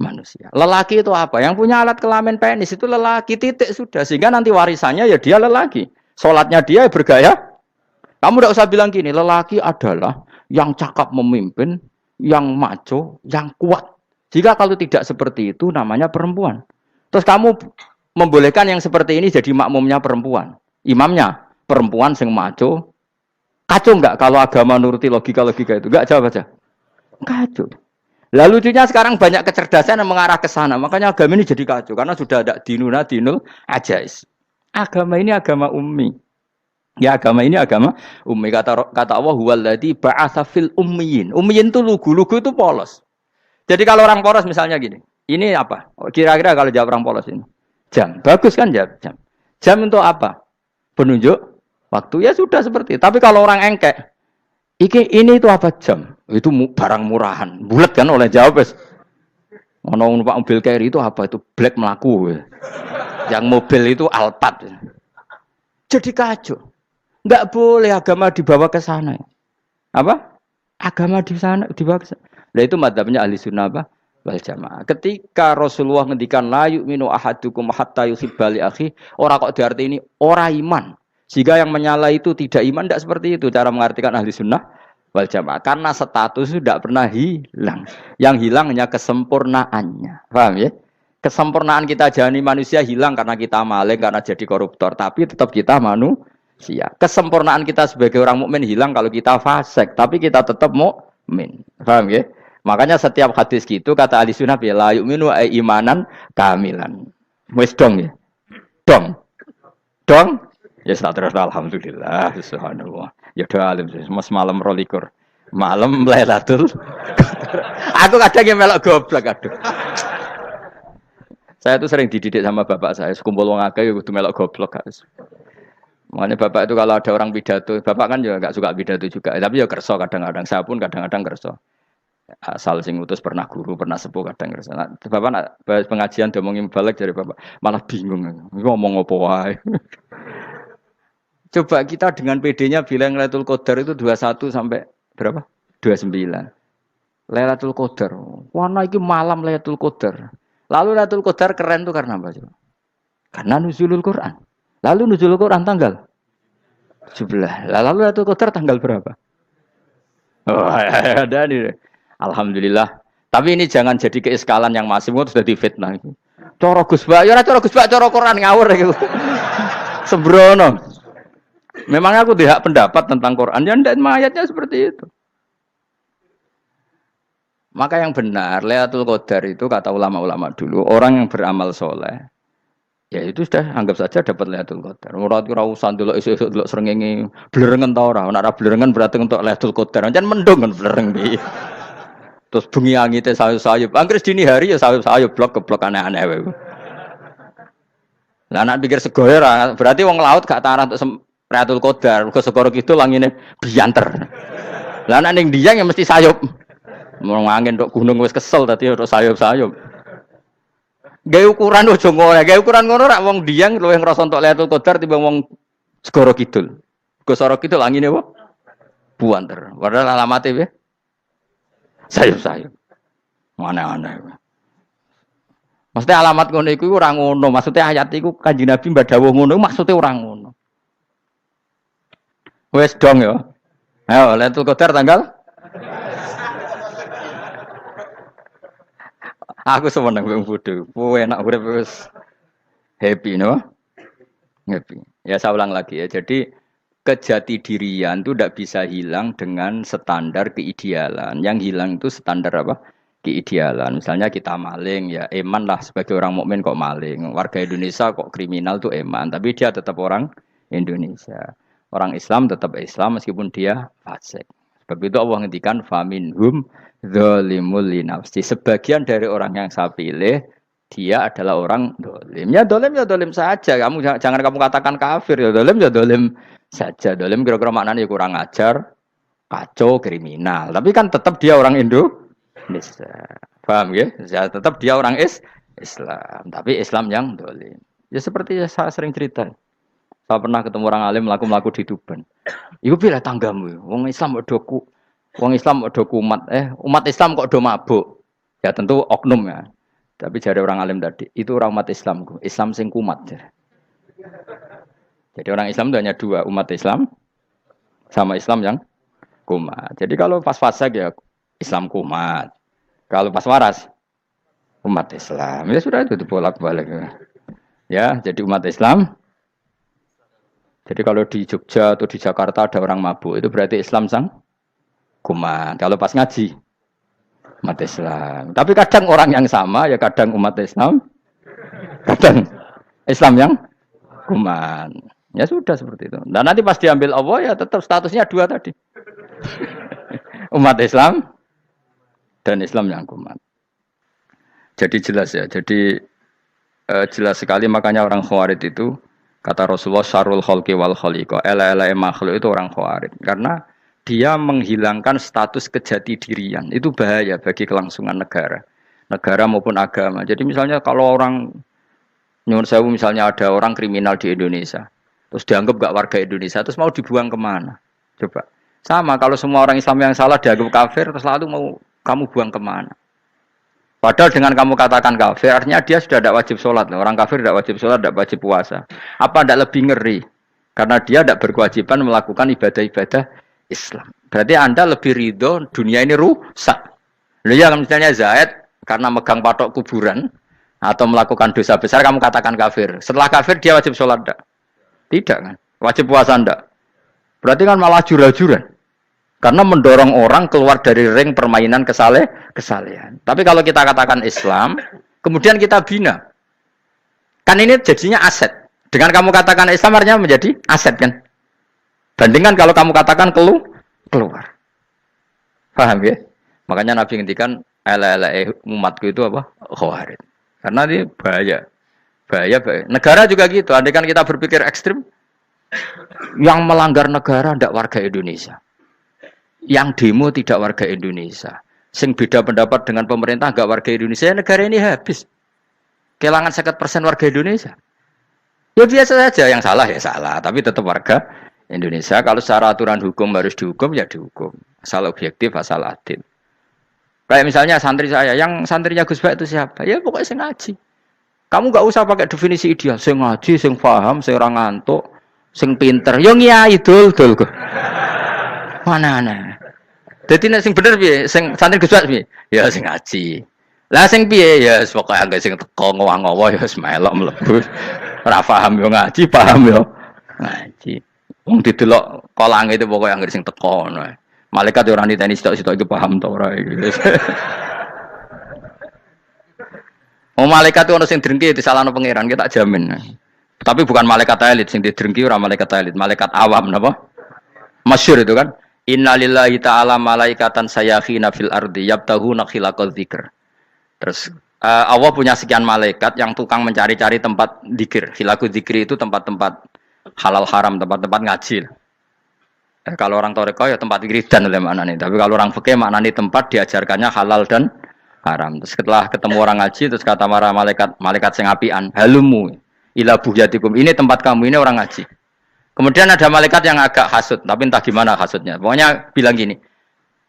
manusia. Lelaki itu apa? Yang punya alat kelamin penis itu lelaki, titik sudah. Sehingga nanti warisannya ya dia lelaki. Sholatnya dia bergaya. Kamu tidak usah bilang gini, lelaki adalah yang cakap memimpin, yang maco, yang kuat. Jika kalau tidak seperti itu namanya perempuan. Terus kamu membolehkan yang seperti ini jadi makmumnya perempuan. Imamnya perempuan sing maco. Kacau enggak kalau agama nuruti logika-logika itu? Enggak, jawab aja. Kacau. Lalu lucunya sekarang banyak kecerdasan yang mengarah ke sana. Makanya agama ini jadi kacau karena sudah ada dinul ajais. Agama ini agama ummi. Ya agama ini agama ummi. Kata Allah huwallazi ba'atsa fil ummiyin. Ummiyin itu lugu itu polos. Jadi kalau orang polos misalnya gini. Ini apa? Kira-kira kalau jawab orang polos ini. Jam. Bagus kan jawab jam. Jam untuk apa? Penunjuk waktu. Ya sudah seperti itu. Tapi kalau orang engkek. Ini itu apa jam? Itu barang murahan. Bulat kan oleh jawab. Ono numpak mobil carry itu apa? Itu black melaku. Yang mobil itu Alphard. Jadi kacau. Enggak boleh agama dibawa ke sana. Apa? Agama di sana dibawa ke sana. Nah itu madzhabnya ahli sunnah apa? Wal jamaah. Ketika Rasulullah ngendikan la yu'minu ahadukum hatta yuhibba li akhi, ora kok diarti ini ora iman. Jika yang menyala itu tidak iman, tidak seperti itu cara mengartikan ahli sunnah wal jamaah. Karena status itu tidak pernah hilang. Yang hilang hanya kesempurnaannya. Paham ya? Kesempurnaan kita jadi manusia hilang karena kita maling, karena jadi koruptor. Tapi tetap kita manusia. Kesempurnaan kita sebagai orang mukmin hilang kalau kita fasik. Tapi kita tetap mukmin. Paham ya? Makanya setiap hadis gitu kata ahli sunnah la yu'minu imanan kamilan. Wis dong ya? Dong. Dong. Ya terus alhamdulillah subhanallah. Ya doa alim mas malam rolikur. Malam Lailatul. Aku kadang yang melok goblok aduh. Saya tuh sering dididik sama bapak saya, sekumpul wong akeh ya kudu melok goblok guys. Makanya bapak itu kalau ada orang pidato, bapak kan juga enggak suka pidato juga, tapi ya kerso kadang-kadang, saya pun kadang-kadang kerso. Asal sing utus pernah guru, pernah sepuh kadang kerso. Nah, bapak nak pengajian diomongin balik dari bapak, malah bingung. Ngomong apa wae. Coba kita dengan PD-nya bilang Lailatul Qadar itu 21 sampai berapa? 29. Lailatul Qadar. Warna iki malam Lailatul Qadar. Lalu Lailatul Qadar keren tuh karena apa? Karena nuzulul Quran. Lalu nuzulul Quran tanggal 17. Lalu Lailatul Qadar tanggal berapa? Oh, ada nih. Alhamdulillah. Tapi ini jangan jadi keiskalan yang masih itu sudah difitnah. Coro Gus Ba, ya coro Gus Ba, coro Quran ngawur gitu. Sembrono. Memang aku tidak pendapat tentang Quran, ya dan ayatnya seperti itu. Maka yang benar, Lailatul Qadar itu kata ulama-ulama dulu, orang yang beramal soleh, ya itu sudah anggap saja dapat Lailatul Qadar. Murad ora usah ndelok esuk-esuk ndelok srengenge blerengen ta ora. Nek ora blerengen berarti untuk Lailatul Qadar. Jan mendung kan blereng piye. Terus bengi angite sayup-sayup. Anggere dini hari ya sayup-sayup blok aneh-aneh wae. Lah nek pikir segoyo ora, berarti wong laut gak tarah untuk Lailatul Qadar, ke segoro kidul langine bianter. Lah nek ning Dieng ya mesti sayup. Mau angin tok gunung wis kesel tadi tok sayup-sayup. Gawe ukuran ojo ngono, gawe ukuran ngono rak wong Dieng luwih ngrasa entuk Lailatul Qadar timbang wong segoro kidul. Ke segoro kidul angine apa? Buanter. Padahal alamate piye? Sayup-sayup. Aneh-aneh. Maksudnya alamat ngono iku ora ngono, maksudnya ayat iku Kanjeng Nabi mbak dawuh ngono maksudnya ora ngono. Wes dong ya. Ayo Lailatul Qadar tanggal. Aku seneng wong bodho. Kowe enak urip wis happy no? Happy. Ya saya ulang lagi ya. Jadi kejati dirian itu tidak bisa hilang dengan standar keidealan. Yang hilang itu standar apa? Keidealan. Misalnya kita maling ya eman lah sebagai orang mukmin kok maling. Warga Indonesia kok kriminal tuh eman, tapi dia tetap orang Indonesia. Orang Islam tetap Islam meskipun dia fasik. Sebab itu Allah ngendikan faminhum zalimul linafsi. Sebagian dari orang yang saya pilih dia adalah orang dolim. Ya dolim saja. Jangan kamu katakan kafir ya dolim saja. Dolim kira-kira maknanya kurang ajar, kacau, kriminal. Tapi kan tetap dia orang Indonesia. Paham ya? Ya tetap dia orang Islam. Tapi Islam yang dolim. Ya seperti saya sering cerita. Saya pernah ketemu orang alim melaku di Tuban. Iku pilih tanggamu. Wong Islam kok kumat. Umat Islam kok do mabuk. Ya tentu oknum ya. Tapi jari orang alim tadi, itu orang umat Islam. Islam sing kumat. Jadi orang Islam itu hanya dua, umat Islam sama Islam yang kumat. Jadi kalau pas fasik ya Islam kumat. Kalau pas waras umat Islam. Ya sudah itu bolak-balik. Ya, jadi umat Islam. Jadi kalau di Jogja atau di Jakarta ada orang mabuk, itu berarti Islam sang kumat. Kalau pas ngaji, umat Islam. Tapi kadang orang yang sama ya kadang umat Islam, kadang Islam yang kuman. Ya sudah seperti itu. Dan nanti pas diambil Allah ya tetap statusnya dua tadi. Umat Islam dan Islam yang kuman. Jadi jelas ya. Jadi jelas sekali makanya orang Khawarij itu kata Rasulullah syarrul khalqi wal khaliqa. Ela-ela makhluk itu orang Khawarij karena dia menghilangkan status kejati dirian. Itu bahaya bagi kelangsungan negara. Negara maupun agama. Jadi misalnya kalau orang nyuwun sewu misalnya ada orang kriminal di Indonesia, terus dianggap gak warga Indonesia, terus mau dibuang kemana? Coba. Sama kalau semua orang Islam yang salah dianggap kafir, terus lalu mau kamu buang kemana? Padahal dengan kamu katakan kafir, artinya dia sudah tidak wajib sholat. Orang kafir tidak wajib sholat, tidak wajib puasa. Apa tidak lebih ngeri? Karena dia tidak berkewajiban melakukan ibadah-ibadah Islam. Berarti Anda lebih ridho dunia ini rusak. Lalu ya misalnya Zaid karena megang patok kuburan atau melakukan dosa besar kamu katakan kafir. Setelah kafir dia wajib sholat enggak? Tidak kan? Wajib puasa enggak? Berarti kan malah jura-juran. Karena mendorong orang keluar dari ring permainan kesalehan. Tapi kalau kita katakan Islam, kemudian kita bina. Kan ini jadinya aset. Dengan kamu katakan Islam artinya menjadi aset kan? Bandingkan kalau kamu katakan keluar. Paham ya? Makanya Nabi ngendikan ala umatku itu apa? Khawarij. Karena ini bahaya. Bahaya. Negara juga gitu. Andai kan kita berpikir ekstrim, yang melanggar negara tidak warga Indonesia. Yang demo tidak warga Indonesia. Sing beda pendapat dengan pemerintah enggak warga Indonesia, negara ini habis. Kehilangan 50% warga Indonesia. Ya biasa saja, yang salah ya salah, tapi tetap warga Indonesia. Kalau secara aturan hukum harus dihukum ya dihukum. Asal objektif, asal adil. Kayak misalnya santri saya, yang santrinya Gus Bak itu siapa? Ya pokoknya sing ngaji. Kamu enggak usah pakai definisi ideal, sing ngaji, sing paham, sing ora ngantuk, sing pinter. Yo ngiyai dul kok. Mana. Jadi nek sing bener piye? Sing santri Gus Bak piye? Ya sing ngaji. Lah sing piye? Ya pokoke anggo sing teko ngowah-ngowah ya wis melok mlebu. Ora paham yo ngaji, paham yo ngaji. Wong didelok kolange itu pokoke anggo sing teko ngono. Malaikat yo ora niteni sitok-sitok iki paham ta ora iki. Oh malaikat itu ono sing drengki disalahno pangeran, kita jamin. Tapi bukan malaikat elit sing didrengki ora malaikat elit, malaikat awam napa? Masyhur itu kan. Innalillahi ta'ala malaikatan sayakhina fil ardi yabtahuna khilaqal dzikr. Terus Allah punya sekian malaikat yang tukang mencari-cari tempat dzikir. Khilaqul dzikri itu tempat-tempat halal haram, tempat-tempat ngaji. Kalau orang toreko ya tempat wiridan oleh maknanya. Tapi kalau orang fikih maknanya tempat diajarkannya halal dan haram. Terus setelah ketemu orang ngaji terus kata para malaikat sing apian, halumu ila buhyatikum. Ini tempat kamu, ini orang ngaji. Kemudian ada malaikat yang agak hasut, tapi entah gimana hasutnya. Pokoknya bilang gini,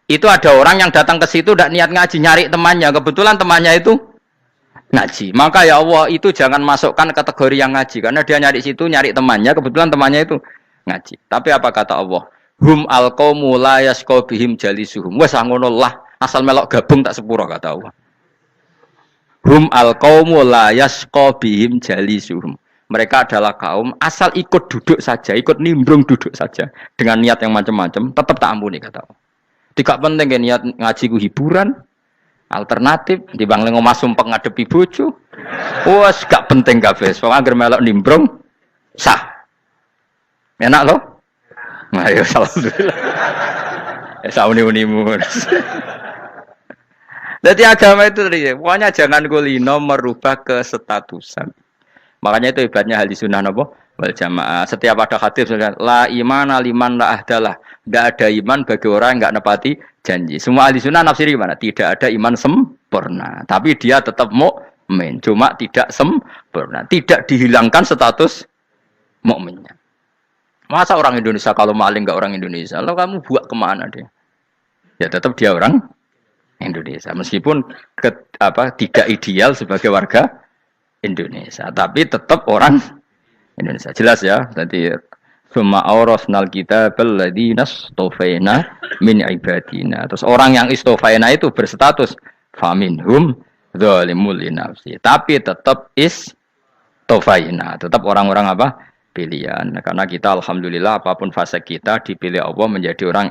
itu ada orang yang datang ke situ tidak niat ngaji, nyari temannya. Kebetulan temannya itu ngaji. Maka ya Allah itu jangan masukkan kategori yang ngaji, karena dia nyari situ, nyari temannya. Kebetulan temannya itu ngaji. Tapi apa kata Allah? Hum alqaumu la yasqa bihim jalisuhum. Wes ngono lah, asal melok gabung tak sepuro kata Allah. Hum alqaumu la yasqa bihim jalisuhum. Mereka adalah kaum asal ikut duduk saja, ikut nimbrung duduk saja dengan niat yang macam-macam, tetap tak ampuni kata Allah. Tidak penting kan niat ngaji ku hiburan, alternatif, dibang lengo masum pengadepi bojo. Wes gak penting kabeh. Wong anggere melok nimbrung sah. Enak loh? Nah, ya alhamdulillah. Ya sauni-unimu. Jadi agama itu tadi, pokoknya jangan kulino merubah kesestatusan. Makanya itu hebatnya ahli sunnah napa wal jamaah. Setiap ada hadis la imana liman la ahdalah. Tidak ada iman bagi orang yang enggak nepati janji. Semua ahli sunnah nafsiri gimana? Tidak ada iman sempurna, tapi dia tetap mukmin, cuma tidak sempurna. Tidak dihilangkan status mukminnya. Masa orang Indonesia kalau maling enggak orang Indonesia? Lalu kamu buat kemana dia? Ya tetap dia orang Indonesia. Meskipun tidak ideal sebagai warga Indonesia, tapi tetap orang Indonesia. Jelas ya. Tadi summa awrasnal kitabal ladzina istofaina min ibadina. Terus orang yang istofaina itu berstatus faminhum zalimul linafsi. Tapi tetap istofaina, tetap orang-orang apa? Pilihan. Karena kita alhamdulillah apapun fase kita dipilih Allah menjadi orang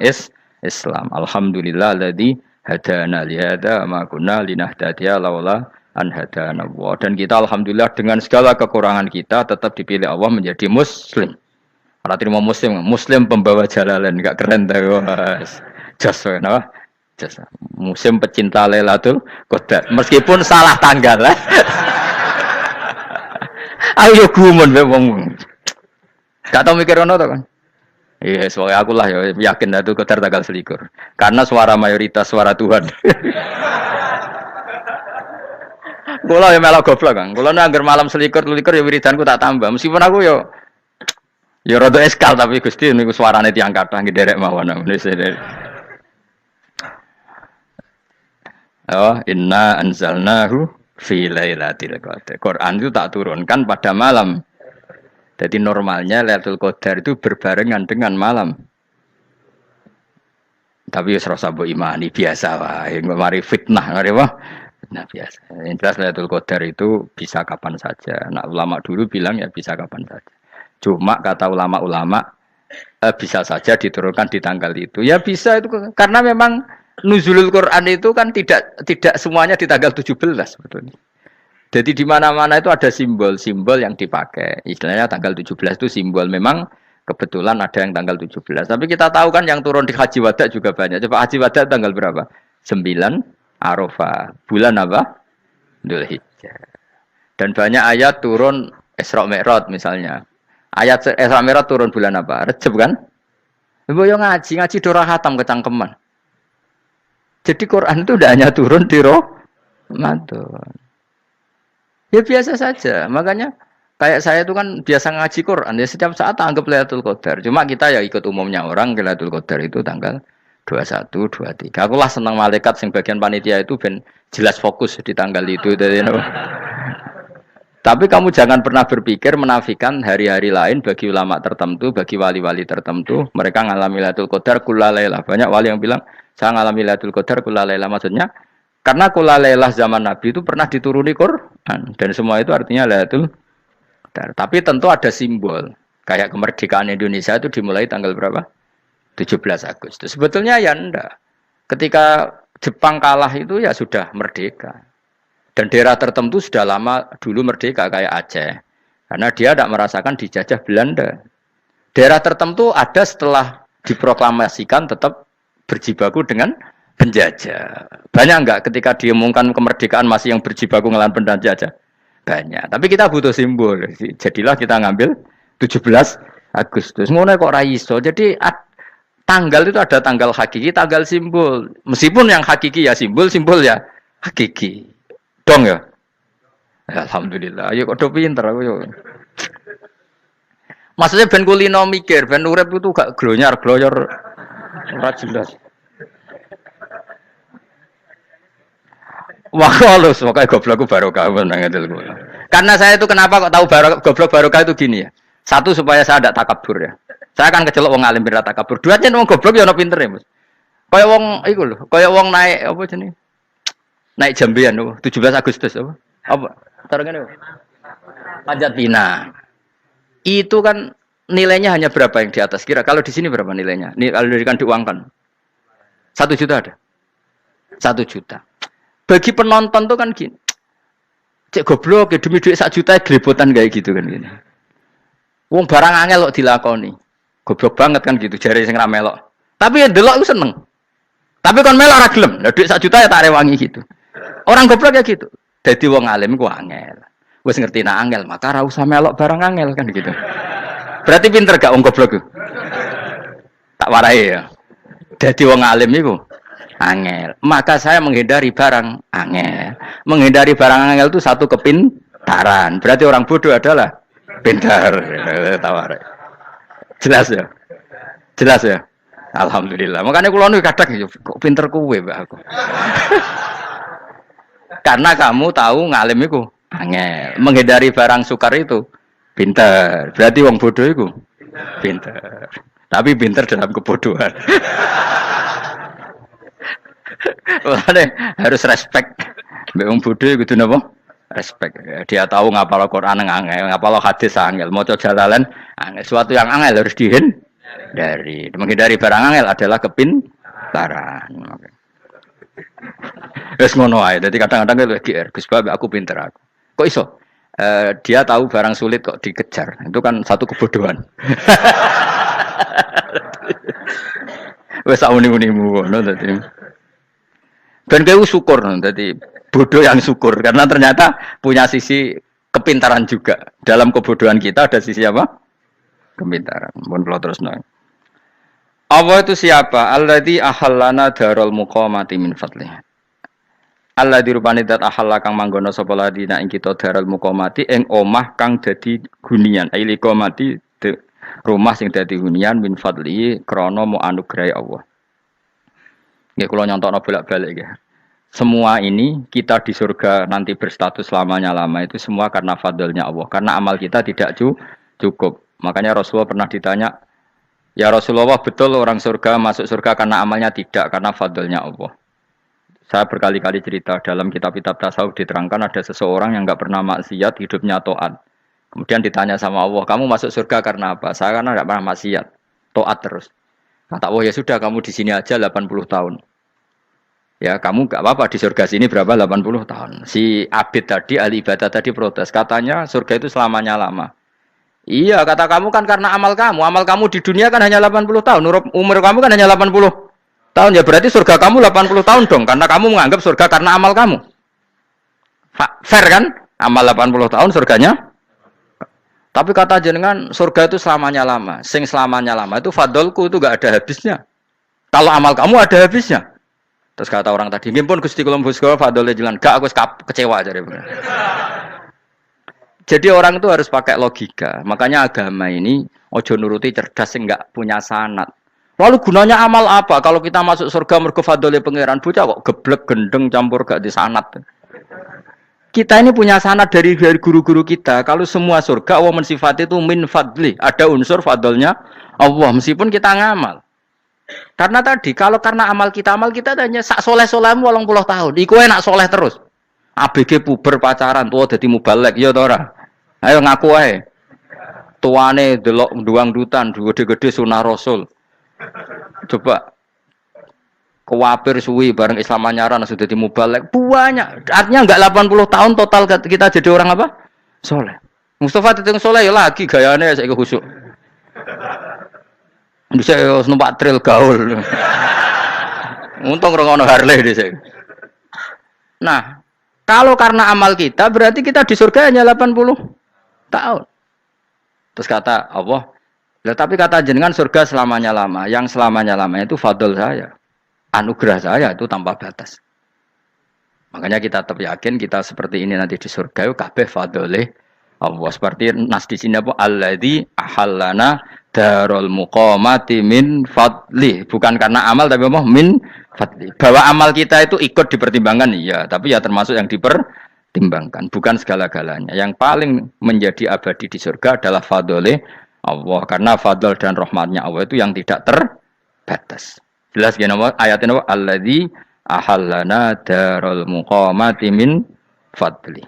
Islam. Alhamdulillah alladzi hadana li hadza ma kunna linahtadiya laula an hadana Allah. Dan kita alhamdulillah dengan segala kekurangan kita tetap dipilih Allah menjadi muslim. Ora terima muslim pembawa jalalain, enggak keren ta Mas. Jas napa? Jas. Muslim pecinta Lailatul Qadar. Meskipun salah tanggal. Ayo gumun wae wong. Gak tau mikir ono to kan? Iya, soalnya aku lah ya yakin Lailatul Qadar tanggal 21. Karena suara mayoritas suara Tuhan. Kula ya melok goblok kan. Kula nek anggar malam 21 ya wiridanku tak tambah. Meskipun aku ya rada eskal tapi Gusti niku suarane tiyang kathah ngederek mawon. Oh, inna anzalnahu fi lailatul qadar. Quran itu tak turunkan pada malam. Jadi normalnya Lailatul Qadar itu berbarengan dengan malam. Tapi wis rasa mbok imani biasa wae, mari fitnah, mari wah. Nah biasa. Yang jelas Lailatul Qadar itu bisa kapan saja. Nah ulama dulu bilang ya bisa kapan saja. Cuma kata ulama-ulama bisa saja diturunkan di tanggal itu. Ya bisa itu karena memang nuzulul Quran itu kan tidak semuanya di tanggal 17 sebetulnya. Jadi di mana-mana itu ada simbol-simbol yang dipakai. Istilahnya tanggal 17 itu simbol memang kebetulan ada yang tanggal 17. Tapi kita tahu kan yang turun di Haji Wada juga banyak. Coba Haji Wada tanggal berapa? 9 Arafah. Bulan apa? Dzulhijjah. Dan banyak ayat turun Isra Mi'raj misalnya. Ayat Isra Mi'raj turun bulan apa? Rejab kan? Ibu yang ngaji dorah khatam kecangkeman. Jadi Quran itu tidak hanya turun di Ramadan. Ya biasa saja. Makanya kayak saya itu kan biasa ngaji Quran. Ya setiap saat anggap Lailatul Qadar. Cuma kita ya ikut umumnya orang Lailatul Qadar itu tanggal 21, 23. Aku lah senang malaikat sing bagian panitia itu ben jelas fokus di tanggal itu. Tapi kamu jangan pernah berpikir menafikan hari-hari lain bagi ulama tertentu, bagi wali-wali tertentu. Mereka ngalami Lailatul Qadar kullailah. Banyak wali yang bilang, saya ngalami Lailatul Qadar kullailah. Maksudnya, karena kullailah zaman Nabi itu pernah dituruni Quran. Dan semua itu artinya Lailatul Qadar. Tapi tentu ada simbol. Kayak kemerdekaan Indonesia itu dimulai tanggal berapa? 17 Agustus. Sebetulnya ya enggak. Ketika Jepang kalah itu ya sudah merdeka. Dan daerah tertentu sudah lama dulu merdeka kayak Aceh. Karena dia tidak merasakan dijajah Belanda. Daerah tertentu ada setelah diproklamasikan tetap berjibaku dengan penjajah. Banyak enggak ketika diumumkan kemerdekaan masih yang berjibaku ngelawan penjajah? Banyak. Tapi kita butuh simbol. Jadilah kita ngambil 17 Agustus. Ngono kok ra iso. Jadi tanggal itu ada tanggal hakiki, tanggal simbol. Meskipun yang hakiki ya simbol ya hakiki. Dong ya? Alhamdulillah. Ayo kok pinter aku yo. Maksudnya ben kulino mikir, ben urip itu gak glonyar-glonyor ora jelas. Wah, halus pokoke goblokku barokah nang ngedel kula. Karena saya itu kenapa kok tahu goblok barokah itu gini ya. Satu supaya saya tidak takabur ya. Saya akan kecelok wong alim ben takabur. Dua aja wong goblok ya ono pinter ya, Mas. Kaya wong iku lho, kaya wong naik apa jenenge? Naik jambian 17 Agustus apa? Apa? Tarungane. Panjat Pinang. Itu kan nilainya hanya berapa yang di atas? Kira kalau di sini berapa nilainya? Kalau diberikan diuangkan. 1 juta ada. 1 juta. Bagi penonton tuh kan gini. Cek goblok ya demi duit 1 juta grebotan kayak gitu kan gini. Wong barang angel kok dilakoni. Goblok banget kan gitu jare sing ra melok. Tapi ya delok aku seneng. Tapi kon melok ora gelem. Lah duit 1 juta ya tak rewangi gitu. Orang goblok ya gitu. Dadi wong alim ku angel. Wis ngerti nak angel, maka ora usah melok barang angel kan gitu. Berarti pinter gak wong goblok ku? Tak warai ya. Dadi wong alim iku angel. Maka saya menghindari barang angel. Menghindari barang angel itu satu kepintaran. Berarti orang bodoh adalah pintar. Tawarai. Jelas ya? Jelas ya? Alhamdulillah. Makanya kula nu kadang kok pinter kuwe mbak aku. Karena kamu tahu ngalim iku angel. Menghindari barang sukar itu pintar. Berarti wong bodoh iku pintar. Tapi pintar dalam kebodohan. Harus respect. Mbak wong bodoh iku kudu napa? Respect. Dia tahu ngapal Quran angel, ngapal hadis angel, maca jalalan angel. Suatu yang angel harus menghindari barang angel adalah kepintaran. Wes ngono ae. Dadi kadang-kadang lu GR, Gus Bab aku pinter aku. Kok iso? Dia tahu barang sulit kok dikejar. Itu kan satu kebodohan. Wes sauni-unimu ngono dadi. Ben kowe syukur dadi bodoh yang syukur karena ternyata punya sisi kepintaran juga. Dalam kebodohan kita ada sisi apa? Kepintaran. Mohon kula terusno. Allah itu siapa? Alladzi ahallana darul muqamati min fadlih. Allah dirupani dat ahalla kang manggono sapa ladina ing kita darul muqamati ing omah kang dadi hunian. Aili qamati rumah sing dadi hunian min fadli krana mu anugrahi Allah. Nggih kula nyontokno bolak-balik nggih. Semua ini kita di surga nanti berstatus lamanya-lama itu semua karena fadlnya Allah. Karena amal kita tidak cukup. Makanya Rasulullah pernah ditanya, "Ya Rasulullah, betul orang surga masuk surga karena amalnya tidak karena fadlnya Allah?" Saya berkali-kali cerita dalam kitab-kitab tasawuf diterangkan ada seseorang yang enggak pernah maksiat, hidupnya taat. Kemudian ditanya sama Allah, "Kamu masuk surga karena apa?" "Saya karena enggak pernah maksiat, taat terus." Kata Allah, "Ya sudah, kamu di sini aja 80 tahun." Ya, kamu enggak apa-apa di surga sini berapa 80 tahun. Si Abid tadi, ahli ibadah tadi protes, katanya surga itu selamanya lama. Iya, kata kamu kan karena amal kamu. Amal kamu di dunia kan hanya 80 tahun. Umur kamu kan hanya 80 tahun. Ya berarti surga kamu 80 tahun dong. Karena kamu menganggap surga karena amal kamu. Fair kan? Amal 80 tahun surganya. Tapi kata jenengan surga itu selamanya lama. Sing selamanya lama itu fadolku itu gak ada habisnya. Kalau amal kamu ada habisnya. Terus kata orang tadi, "Ngimpun Gusti kula mbusga fadole jalan." Gak, aku kecewa aja. Jadi orang itu harus pakai logika. Makanya agama ini ojo nuruti cerdas enggak punya sanad. Lalu gunanya amal apa? Kalau kita masuk surga mergo fadhole pangeran, bocah kok geblek gendeng campur gak di sanad. Kita ini punya sanad dari guru-guru kita. Kalau semua surga Allah mensifati itu min fadli, ada unsur fadlnya Allah meskipun kita ngamal. Karena tadi kalau karena amal kita hanya sak soleh-solehmu 80 tahun. Iku enak soleh terus. ABG puber pacaran tua dadi mubalek ya ta ora. Ayo ngaku ae. Tuane delok nduang dutan gede-gede sunah Rasul. Coba kuwapir suwi bareng Islam anyaran sudah dadi mubalek banyak. Artinya enggak 80 tahun total kita jadi orang apa? Soleh. Mustafa teteng soleh ya lagi gayane saiki khusuk. Bisa numpak trail gaul. Untung ngono Harley dhisik. Nah, kalau karena amal kita, berarti kita di surga hanya 80 tahun. Terus kata Allah, tapi kata jenengan surga selamanya lama. Yang selamanya lama itu fadl saya. Anugerah saya itu tanpa batas. Makanya kita tetap yakin kita seperti ini nanti di surga itu kabeh fadlih Allah. Seperti nas di sini apa? Alladzi ahallana darul muqamati min fadli. Bukan karena amal tapi apa? Min fadli. Bahwa amal kita itu ikut dipertimbangkan iya, tapi ya termasuk yang dipertimbangkan, bukan segala-galanya. Yang paling menjadi abadi di surga adalah fadlih Allah, karena fadl dan rahmatnya Allah itu yang tidak terbatas. Jelas gini ayatnya apa? Alladzi ahallana darul muqamati min fadli.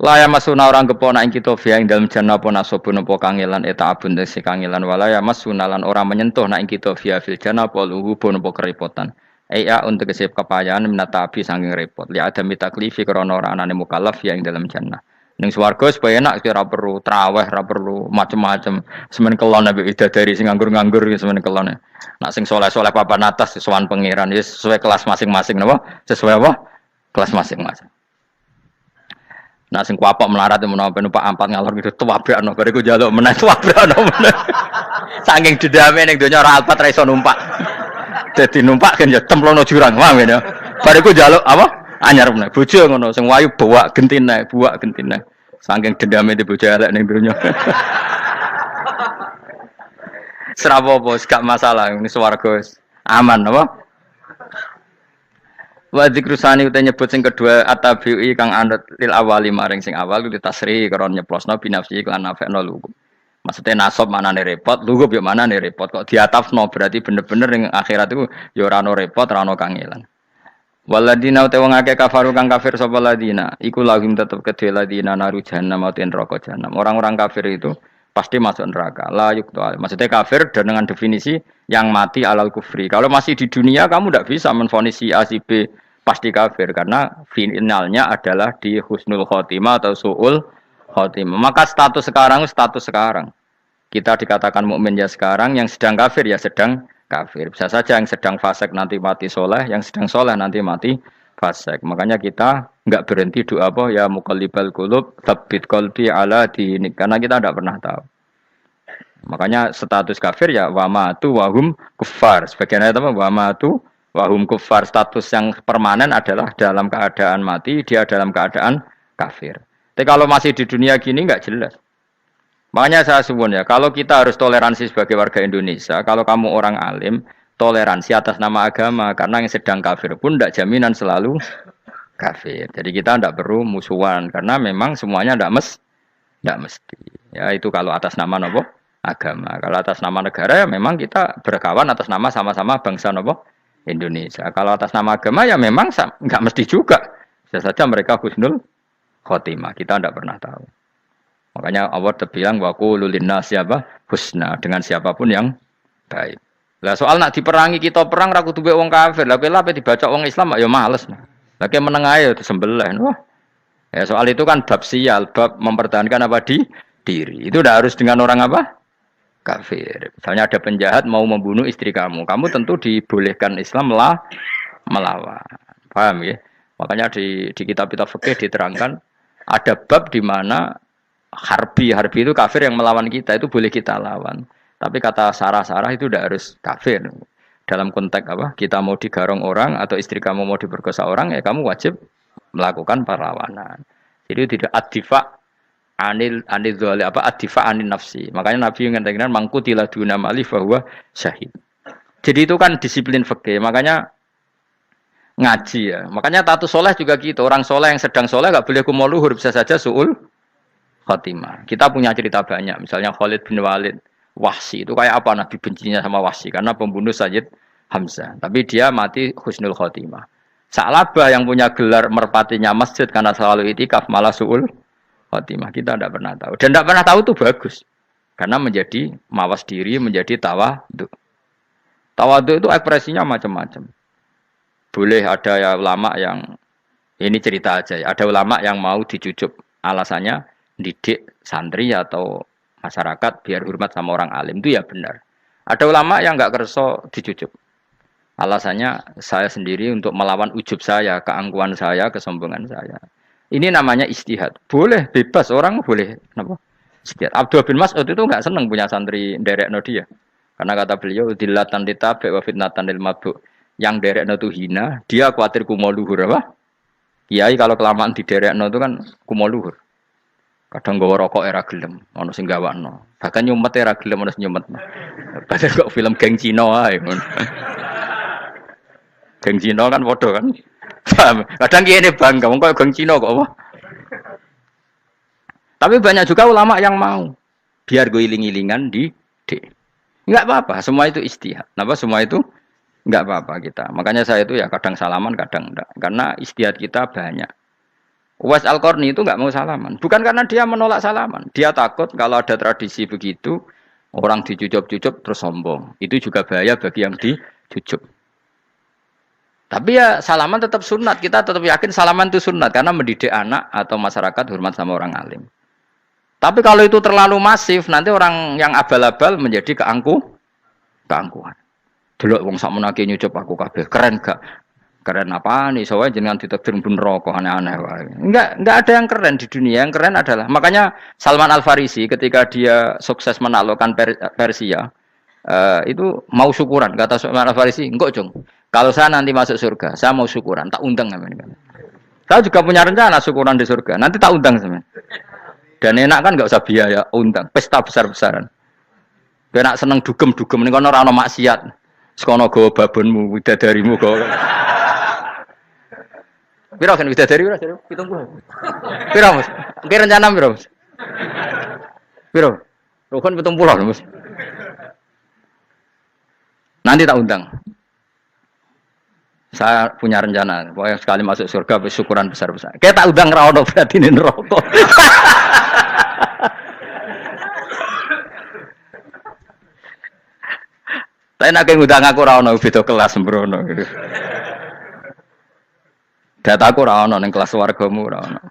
Laya masuna orang kepona ing kita via ing dalam jannah pona sobun apa kangelan eta abun desi kangelan walaya masuna lan orang menyentuh nak ing kita via fil jannah apa luhu pun apa kerepotan. Aya untuk kesep kepayahan minata api saking repot. Li ada mitaklifi krana ora anane mukallaf via ing dalam jannah. Ning swarga supaya enak ora perlu traweh, ora perlu macam-macam. Semen kelon ambek widadari sing nganggur-nganggur semen kelon. Nak sing saleh-saleh papan atas sowan pangeran wis sesuai kelas masing-masing napa? Sesuai apa? Kelas masing-masing. Nah sing kuapok melarat menawa numpak ampat ngalor gitu tuwabrakno bariku njaluk meneh tuwabrakno meneh. Saking dendame ning donya ora alpat ra iso numpak. Dadi numpak kan ya templono jurang paham ya. Bariku njaluk apa? Anyar meneh. Bojo ngono sing wayu buak gentine. Saking dendame di bojo elek ning donya. Serapopo gak masalah ini swarga aman apa? Wa dzikrusani uta nyebut sing kedua atabi'i kang anut lil awali maring sing awal itu tasri karo nyeplosno binafsi lan nafekno lugu. Maksudnya nasab manane repot, lugu yo manane repot kok diatafno berarti bener-bener ning akhirat iku yo ora ono repot, ora ono kangelan. Waladina uta wong akeh kafaru kang kafir sapa ladina, iku lahum tetep kedhe ladina naru jahannam atin neraka jahannam. Orang-orang kafir itu pasti masuk neraka. La yuqtal. Maksudnya kafir dan dengan definisi yang mati alal kufri. Kalau masih di dunia kamu tidak bisa menvonis si A si B pasti kafir karena finalnya adalah di husnul khotimah atau suul khotimah. Maka status sekarang. Kita dikatakan mukmin ya sekarang, yang sedang kafir ya sedang kafir. Bisa saja yang sedang fasik nanti mati soleh, yang sedang soleh nanti mati fasik. Makanya kita nggak berhenti doa apa ya muqallibal qulub tsabbit qalbi ala dinik, karena kita tidak pernah tahu. Makanya status kafir ya wamatu wahum kufar. Sebagian ayat apa wamatu wahum kufar, status yang permanen adalah dalam keadaan mati, dia dalam keadaan kafir. Tapi kalau masih di dunia gini nggak jelas. Makanya saya suwun ya, kalau kita harus toleransi sebagai warga Indonesia, kalau kamu orang alim, toleransi atas nama agama, karena yang sedang kafir pun tidak jaminan selalu kafir. Jadi kita tidak perlu musuhan, karena memang semuanya tidak mesti. Ya itu kalau atas nama nopo agama. Kalau atas nama negara ya memang kita berkawan atas nama sama-sama bangsa nopo Indonesia. Kalau atas nama agama ya memang nggak mesti juga. Bisa saja mereka husnul khotimah. Kita tidak pernah tahu. Makanya Allah terbilang wa qulul linnasi apa husna, dengan siapapun yang baik. Lah soal nak diperangi kita perang ra kudu wong kafir. Lah kowe lape dibaca wong Islam ya males. Lah ki meneng ae disembelih. Wah. Ya soal itu kan bab sial, bab mempertahankan apa di diri. Itu tidak harus dengan orang apa? Kafir. Misalnya ada penjahat mau membunuh istri kamu, kamu tentu dibolehkan Islam melawan. Paham ya? Makanya di kitab-kitab fikih diterangkan ada bab di mana harbi itu kafir yang melawan kita, itu boleh kita lawan. Tapi kata sarah-sarah itu tidak harus kafir. Dalam konteks apa? Kita mau digarong orang atau istri kamu mau diperkosa orang, ya kamu wajib melakukan perlawanan. Jadi tidak adifa anil dzali apa adifa anin nafsi. Makanya Nabi mengatakan mangkutila duna mali bahwa syahid. Jadi itu kan disiplin fikih. Makanya ngaji ya. Makanya tatu soleh juga gitu. Orang soleh yang sedang soleh nggak boleh kumoluhur, bisa saja suul khotimah. Kita punya cerita banyak. Misalnya Khalid bin Walid, Wahsi itu kayak apa Nabi bencinya sama Wahsi karena pembunuh Sayyid Hamzah. Tapi dia mati husnul khotimah. Sa'labah yang punya gelar merpatinya masjid karena selalu itikaf malah suul khotimah. Kita tidak pernah tahu. Dan tidak pernah tahu itu bagus. Karena menjadi mawas diri, menjadi tawadhu. Tawadhu itu ekspresinya macam-macam. Boleh ada ya ulama yang ini cerita aja ya. Ada ulama yang mau dicucup. Alasannya didik santri atau masyarakat biar hormat sama orang alim, itu ya benar. Ada ulama yang nggak kerso dicucup. Alasannya saya sendiri untuk melawan ujub saya, keangkuhan saya, kesombongan saya. Ini namanya istihad. Boleh, bebas orang boleh. Kenapa? Istihad. Abdul bin Mas'ud itu nggak senang punya santri derekno dia. Karena kata beliau dilatan ditabe wa fitnatan lil mabuk. Yang derekno itu hina, dia khawatir kumo luhur apa? Kiai kalau kelamaan di derekno itu kan kumo luhur. Kadang gawa rokok era gelem, ono sing gawakno. Bahkan nyumet era gelem ono sing nyumet. Padahal kok film geng Cina ae ngono. Geng Cina kan padha kan. Kadang kene bangga wong kok geng Cina kok apa. Tapi banyak juga ulama yang mau biar gue iling-ilingan di enggak apa-apa, semua itu istihad. Napa semua itu enggak apa-apa kita. Makanya saya itu ya kadang salaman, kadang enggak. Karena istihad kita banyak. Uwais Al-Qarni itu nggak mau salaman. Bukan karena dia menolak salaman. Dia takut kalau ada tradisi begitu, orang dicucup-cucup terus sombong. Itu juga bahaya bagi yang dicucup. Tapi ya salaman tetap sunat. Kita tetap yakin salaman itu sunat. Karena mendidik anak atau masyarakat hormat sama orang alim. Tapi kalau itu terlalu masif, nanti orang yang abal-abal menjadi keangkuhan. Delok wong sak menake nyucup aku kabeh. Keren gak? Keren apa nih? Soalnya jangan ditakdir pun rokok aneh-aneh. Enggak ada yang keren di dunia. Yang keren adalah makanya Salman Al Farisi ketika dia sukses menaklukkan Persia itu mau syukuran. Kata Salman Al Farisi, enggak Jong. Kalau saya nanti masuk surga, saya mau syukuran. Tak undang namanya. Saya juga punya rencana syukuran di surga. Nanti tak undang sama. Dan enak kan enggak usah biaya undang. Pesta besar-besaran. Enak seneng dugem-dugem ini kan orang maksiat. Sekono gawa babonmu, widadarimu gawa. Piro kan widadari ora jare 70. Piro Mas? Ki rencana piro Mas? Piro? Rukun 70 Mas. Nanti tak undang. Saya punya rencana, pokoknya sekali masuk surga syukuran besar-besar. Kayak tak undang ra ono berarti ning neraka. Tapi nek ngundang aku ora ono beda kelas sembrono. Dataku ora ono ning kelas wargamu ora ono.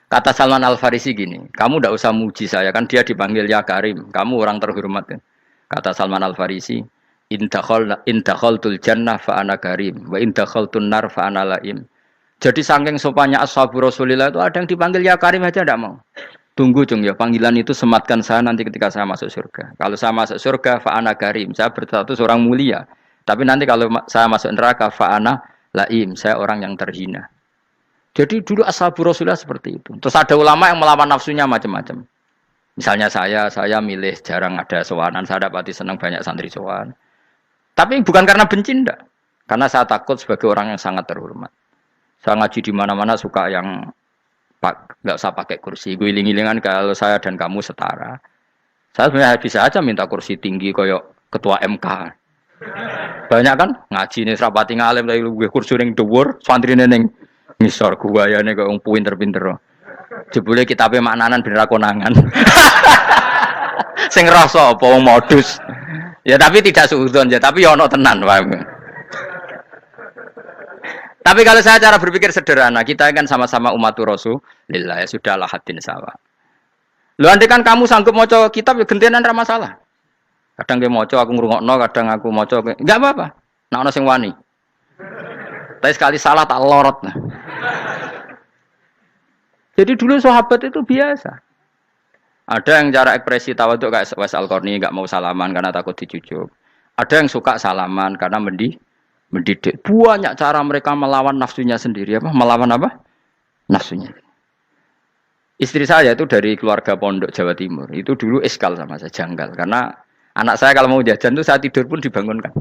Kata Salman Al Farisi gini, kamu tidak usah muji saya kan dia dipanggil ya Karim, kamu orang terhormat. Kata Salman Al Farisi, indakhaltul jannah fa ana karim, wa indakhaltun nar fa ana laim. Jadi saking sopannya ashabu Rasulillah itu ada yang dipanggil ya Karim aja tidak mau. Tunggu cung ya, panggilan itu sematkan saya nanti ketika saya masuk surga. Kalau saya masuk surga fa ana karim, saya berstatus orang mulia. Tapi nanti kalau saya masuk neraka fa ana laim, saya orang yang terhina. Jadi dulu ashabu Rasulullah seperti itu. Terus ada ulama yang melawan nafsunya macam-macam. Misalnya saya milih jarang ada sowanan, saya dapati senang banyak santri sowan. Tapi bukan karena benci enggak. Karena saya takut sebagai orang yang sangat terhormat. Saya ngaji di mana-mana suka yang enggak usah pakai kursi. Guling-gilingan kalau saya dan kamu setara. Saya sebenarnya bisa aja minta kursi tinggi koyok ketua MK. Banyak kan ngaji nih serapati ngalim tapi gue kursi ning dhuwur, santrine ning ngisor guayane kok wong pinter-pinter. Jebule kitabe maknanan ben ra konangan. Sing rasa apa wong modus. Ya tapi tidak suudzon ya, tapi ya ono tenan wae. Tapi kalau saya cara berpikir sederhana, kita kan sama-sama umatur Rasulillah ya sudahlah hadin sawa. Lho andai kan kamu sanggup maca kitab ya gentenan ra masalah. Kadang ge maca aku ngrungokno, kadang aku maca enggak apa-apa. Nek ana sing wani. Tapi sekali salah tak lorot. Jadi dulu sahabat itu biasa. Ada yang cara ekspresi tawaduk kayak Wais Al-Qarni enggak mau salaman karena takut dicucuk. Ada yang suka salaman karena mendidik. Banyak cara mereka melawan nafsunya sendiri apa? Melawan apa? Nafsunya. Istri saya itu dari keluarga pondok Jawa Timur. Itu dulu eskal sama saya, janggal karena anak saya kalau mau jajan itu saat tidur pun dibangunkan.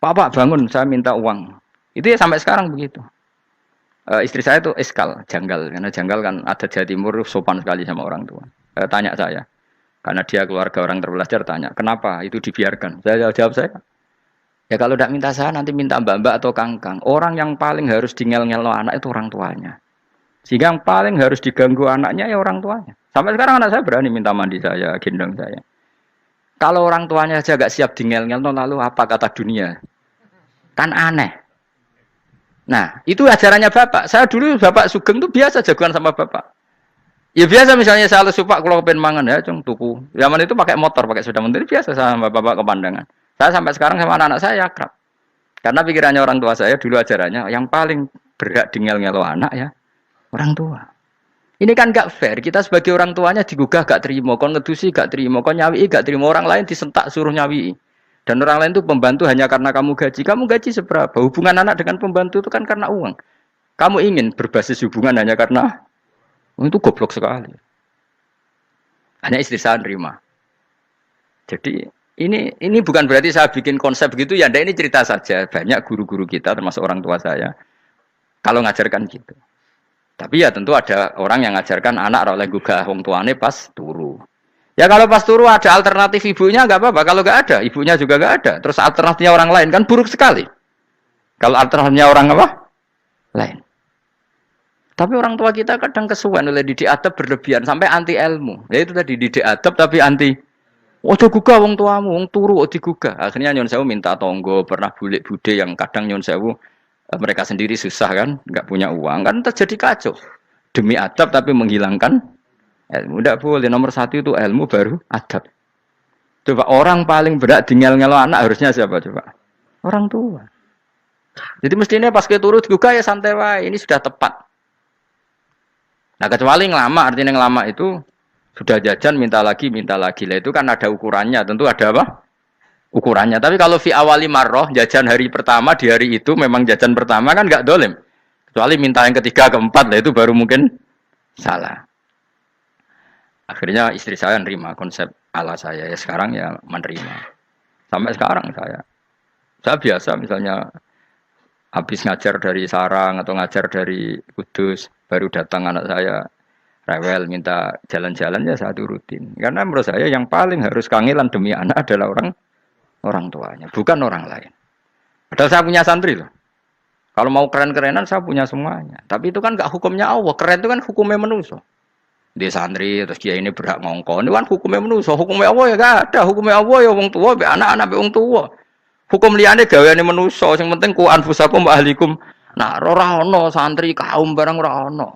Pak bangun, saya minta uang. Itu ya sampai sekarang begitu. Istri saya itu eskal, janggal. Karena janggal kan ada Jawa Timur sopan sekali sama orang tua. Tanya saya. Karena dia keluarga orang terpelajar, tanya. Kenapa itu dibiarkan? Saya jawab saya. Ya kalau tidak minta saya, nanti minta mbak-mbak atau kangkang. Orang yang paling harus dingel-ngel anak itu orang tuanya. Sehingga yang paling harus diganggu anaknya ya orang tuanya. Sampai sekarang anak saya berani minta mandi saya, gendong saya. Kalau orang tuanya saja gak siap dingel-ngel, lalu apa kata dunia? Kan aneh. Nah, itu ajarannya bapak. Saya dulu bapak Sugeng itu biasa jagoan sama bapak. Ya biasa misalnya saya lesu pak kalau pengen mangan ya, cung tuku. Zaman itu pakai motor, pakai sepeda motor biasa sama bapak kepandangan. Saya sampai sekarang sama anak-anak saya akrab. Karena pikirannya orang tua saya dulu ajarannya yang paling berhak dingel-ngelo anak ya orang tua. Ini kan gak fair. Kita sebagai orang tuanya digugah gak terima, kon ngedusi gak terima, kon nyawi gak terima, orang lain disentak suruh nyawi. Dan orang lain itu pembantu hanya karena kamu gaji. Kamu gaji seberapa? Hubungan anak dengan pembantu itu kan karena uang. Kamu ingin berbasis hubungan hanya karena itu goblok sekali. Hanya istri saya nerima. Jadi ini bukan berarti saya bikin konsep begitu ya. Ini cerita saja. Banyak guru-guru kita termasuk orang tua saya kalau ngajarkan gitu. Tapi ya tentu ada orang yang ngajarkan anak oleh gugah wong tuane pas turu. Ya kalau pas turu ada alternatif ibunya nggak apa-apa. Kalau nggak ada, ibunya juga nggak ada. Terus alternatifnya orang lain kan buruk sekali. Kalau alternatifnya orang apa? Lain. Tapi orang tua kita kadang kesuwen oleh didik adab berlebihan sampai anti ilmu. Ya itu tadi didik adab tapi anti. Ojo gugah wong tuamu, wong turu ojo digugah. Akhirnya Nyon Sewu minta tonggo, pernah bulik bude yang kadang Nyon Sewu mereka sendiri susah kan, nggak punya uang kan terjadi kacau. Demi adab tapi menghilangkan ilmu. Tidak boleh, nomor satu itu ilmu baru adab. Coba orang paling berat dingel-ngelo anak harusnya siapa coba? Orang tua. Jadi mestinya pas ke turu juga ya santai wae, ini sudah tepat. Nah kecuali ngelama, artinya ngelama itu sudah jajan minta lagi lah itu kan ada ukurannya, tentu ada apa? Ukurannya. Tapi kalau fi awali marroh jajan hari pertama di hari itu memang jajan pertama kan nggak dolim. Kecuali minta yang ketiga keempat lah itu baru mungkin salah. Akhirnya istri saya menerima konsep ala saya ya sekarang ya menerima. Sampai sekarang saya biasa misalnya habis ngajar dari Sarang atau ngajar dari Kudus baru datang anak saya rewel minta jalan-jalan ya saya turutin. Karena menurut saya yang paling harus kangelan demi anak adalah orang tuanya, bukan orang lain. Padahal saya punya santri loh. Kalau mau keren-kerenan saya punya semuanya. Tapi itu kan gak hukumnya Allah. Keren itu kan hukumnya manusia. Di santri terus dia ini berhak ngongkon. Ini kan hukumnya manusia, hukumnya Allah ya gak ada, hukumnya Allah ya wong tua, be anak-anak be wong tua. Hukum liyane gaweane manusia, sing penting ku anfusakum wa ahlikum. Nah, ora ono santri kaum barang ora ono.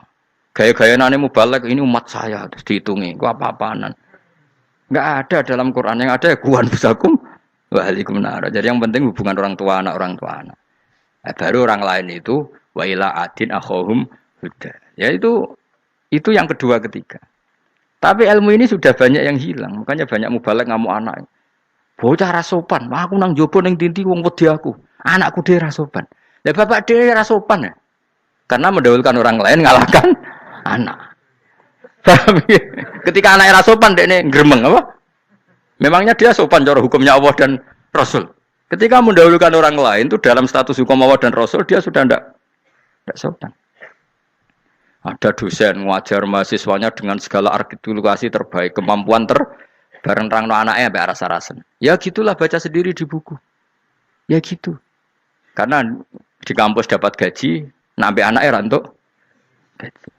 Gaya-gayanane mubalek ini umat saya terus dihitungi, ku apa-apaanan. Enggak ada dalam Quran, yang ada ya ku anfusakum wa ahlikum nar. Jadi yang penting hubungan orang tua anak. Nah, baru orang lain itu wa ila adin akhahum huda. Ya itu yang kedua ketiga. Tapi ilmu ini sudah banyak yang hilang. Makanya banyak mubalek ngamuk anak. Bocah ra sopan. Wah, aku nang jopo ning tinti wong wedi aku. Anakku dhewe ra sopan. Lah bapak dhewe ra sopan ya. Karena mendahulukan orang lain ngalahkan anak. Ketika anak ra sopan dekne gremeng apa? Memangnya dia sopan cara hukumnya Allah dan Rasul. Ketika mendahulukan orang lain itu dalam status hukum Allah dan Rasul dia sudah tidak sopan. Ada dosen ngajar mahasiswanya dengan segala artikulasi terbaik, kemampuan bareng rangno anaknya sampai rasa-rasen. Ya gitulah baca sendiri di buku. Ya gitu. Karena di kampus dapat gaji, nampe anaknya rantuk gaji.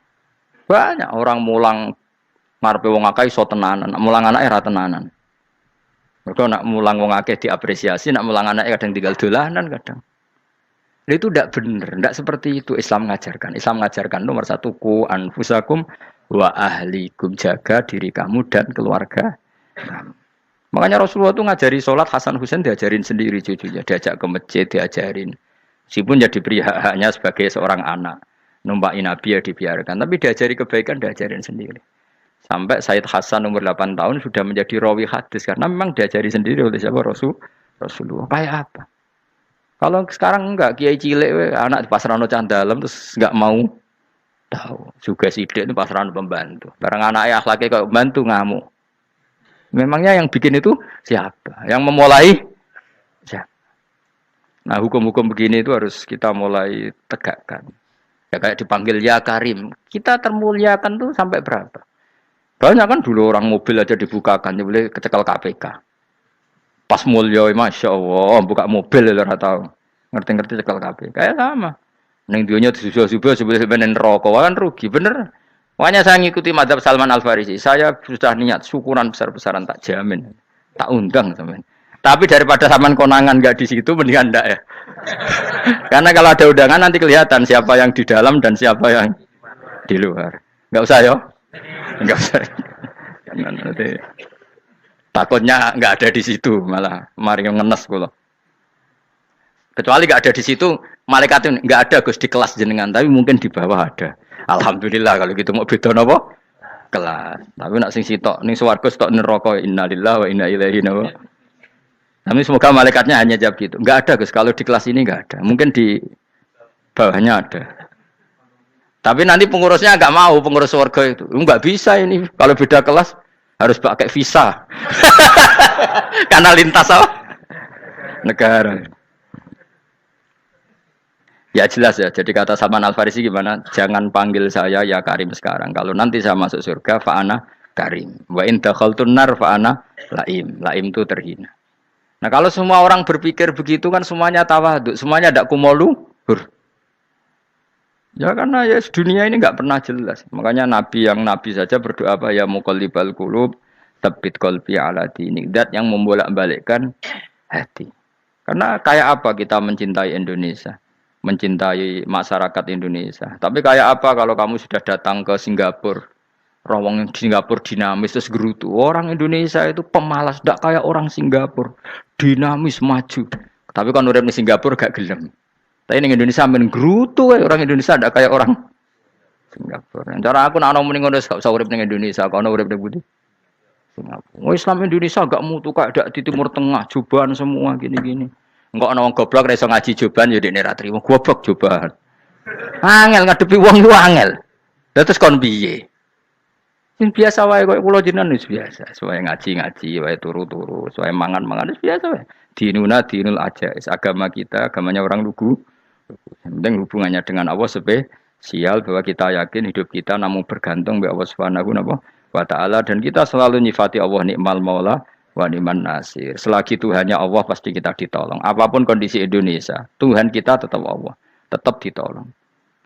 Banyak orang mulang ngarepe wong akeh iso tenanan, mulang anaknya ra tenanan. Mergo nak mulang wong akeh diapresiasi, nak mulang anaknya kadang tinggal dolanan kadang. Itu tidak benar, tidak seperti itu Islam mengajarkan. Islam mengajarkan nomor satu ku anfusakum wa ahlikum, jaga diri kamu dan keluarga kamu. Makanya Rasulullah itu ngajari sholat, Hasan Husain diajarin sendiri cucunya, diajak ke masjid, diajarin. Meskipun jadi beri hak-haknya sebagai seorang anak, numpakin Nabi ya dibiarkan, tapi diajari kebaikan diajarin sendiri. Sampai Sayyid Hasan umur 8 tahun sudah menjadi rawi hadis karena memang diajari sendiri oleh siapa Rasulullah. Kayak apa? Kalau sekarang enggak, kiai cilik anak di pasrano candalem terus enggak mau tahu. Juga sidik itu pasrano pembantu. Barang anaknya akhlaknya kayak pembantu ngamuk. Memangnya yang bikin itu siapa? Yang memulai siapa? Nah, hukum-hukum begini itu harus kita mulai tegakkan. Ya kayak dipanggil ya Karim. Kita termuliakan tuh sampai berapa? Banyak kan dulu orang mobil aja dibukakan, dia boleh kecekel KPK. Pas mulia, masya Allah, buka mobil ya tahu, ngerti-ngerti cekal KPK. Kayak sama. Neng dunia disusul-susul sebelum rokok kan rugi, bener. Makanya saya ngikuti mazhab Salman Al Farisi. Saya sudah niat syukuran besar-besaran tak jamin, tak undang teman. Tapi daripada saman konangan nggak di situ, mendingan ndak ya. Karena kalau ada undangan nanti kelihatan siapa yang di dalam dan siapa yang di luar. Nggak usah yo, nggak usah. Nanti. Takutnya nggak ada di situ, malah mari ngenes kula. Kecuali nggak ada di situ, malaikat itu nggak ada Gus di kelas jenengan, tapi mungkin di bawah ada. Alhamdulillah kalau gitu mau beda napa? Kelas. Tapi nak sing sitok ning swarga sitok neraka innalillahi wa inna ilaihi raji'un. Tapi semoga malaikatnya hanya jawab gitu. Nggak ada Gus, kalau di kelas ini nggak ada. Mungkin di bawahnya ada. Tapi nanti pengurusnya nggak mau, pengurus swarga itu. Nggak bisa ini kalau beda kelas. Harus pakai visa. Karena lintas apa? Negara. Ya jelas ya. Jadi kata Salman Al Farisi gimana? Jangan panggil saya ya Karim sekarang. Kalau nanti saya masuk surga, fa'ana Karim. Wa in dakhaltun nar fa'ana Laim. Laim itu terhina. Nah kalau semua orang berpikir begitu kan semuanya tawadhu, semuanya ada kumoluhur. Ya karena ya dunia ini nggak pernah jelas. Makanya Nabi saja berdoa apa ya muqallibal qulub tsabbit qalbi ala dinik. Dat yang membolak-balikkan hati. Karena kayak apa kita mencintai Indonesia, mencintai masyarakat Indonesia. Tapi kayak apa kalau kamu sudah datang ke Singapura, rawang Singapura dinamis terus gerutu. Orang Indonesia itu pemalas, tidak kayak orang Singapura, dinamis maju. Tapi kan urip di Singapura gak gelem. Tapi di Indonesia men gerutu, orang Indonesia tidak kayak orang Singapura. Cara aku nak ngomong ngono gak usah urip ning Indonesia, kalau urip ning Budi. Singapura. Islam Indonesia gak mutu kayak di Timur Tengah, jubahan semua gini-gini. Enggak ana wong goblok ra iso ngaji jubahan ya dekne ra trimo goblok jubahan. Angel ngadepi wong iku angel. Lah terus kon piye? Sing biasa wae koyo kula jenengan wis biasa, wae ngaji-ngaji, wae turu-turu, wae mangan-mangan wis biasa wae. Dinul ajais, agama kita, agamanya orang lugu. Yang penting hubungannya dengan Allah spesial bahwa kita yakin hidup kita namun bergantung kepada Allah Subhanahu wa taala dan kita selalu nyifati Allah nikmal maula wa ni'man nasir. Selagi Tuhannya Allah pasti kita ditolong. Apapun kondisi Indonesia, Tuhan kita tetap Allah, tetap ditolong.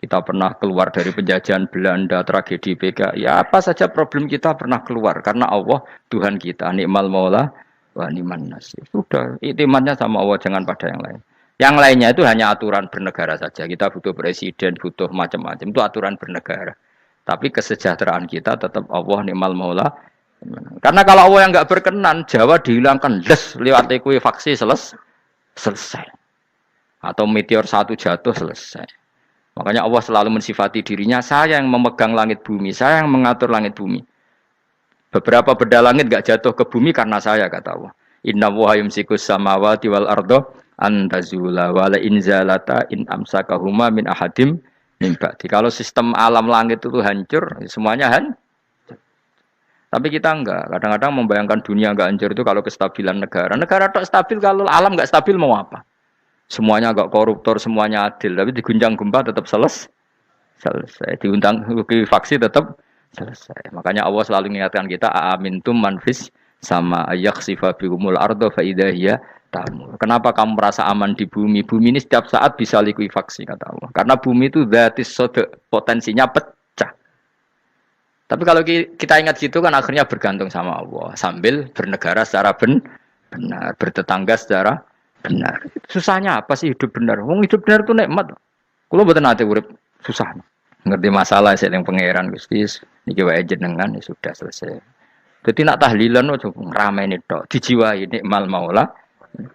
Kita pernah keluar dari penjajahan Belanda, tragedi PKI. Ya apa saja problem kita pernah keluar karena Allah Tuhan kita. Nikmal Maula wa ni'man nasir. Sudah, iktimatnya sama Allah, jangan pada yang lain. Yang lainnya itu hanya aturan bernegara saja. Kita butuh presiden, butuh macam-macam. Itu aturan bernegara. Tapi kesejahteraan kita tetap Allah Nikmal Maula. Karena kalau Allah yang nggak berkenan, Jawa dihilangkan les lewat ekuifaksi selesai. Atau meteor satu jatuh selesai. Makanya Allah selalu mensifati dirinya, saya yang memegang langit bumi, saya yang mengatur langit bumi. Beberapa benda langit enggak jatuh ke bumi karena saya, kata Allah. Inna wa yumsikus samawati wal ardo antazula wala inzalata in amsakahuma min ahadim min ba'di. Kalau sistem alam langit itu hancur, semuanya hancur. Tapi kita enggak. Kadang-kadang membayangkan dunia enggak hancur itu kalau kestabilan negara. Negara tak stabil, kalau alam enggak stabil mau apa? Semuanya agak koruptor, semuanya adil, tapi diguncang gempa tetap selesai. Diundang faksi tetap selesai. Makanya Allah selalu mengingatkan kita, amintum manfis sama yakhsifa bihumul ardo fa idza hiya tamur. Kenapa kamu merasa aman di bumi? Bumi ini setiap saat bisa likuifaksi, kata Allah. Karena bumi itu dzatis sodok, potensinya pecah. Tapi kalau kita ingat situ kan akhirnya bergantung sama Allah sambil bernegara secara benar, bertetangga secara benar. Susahnya apa sih hidup benar? Wong hidup benar itu nikmat. Kulo mboten nate urip susah. Ngerti masalah sing pangeran Gusti niki wae jenengan ya sudah selesai. Dadi nak tahlilan ojo ngrameni tok, dijiwai nikmal maula.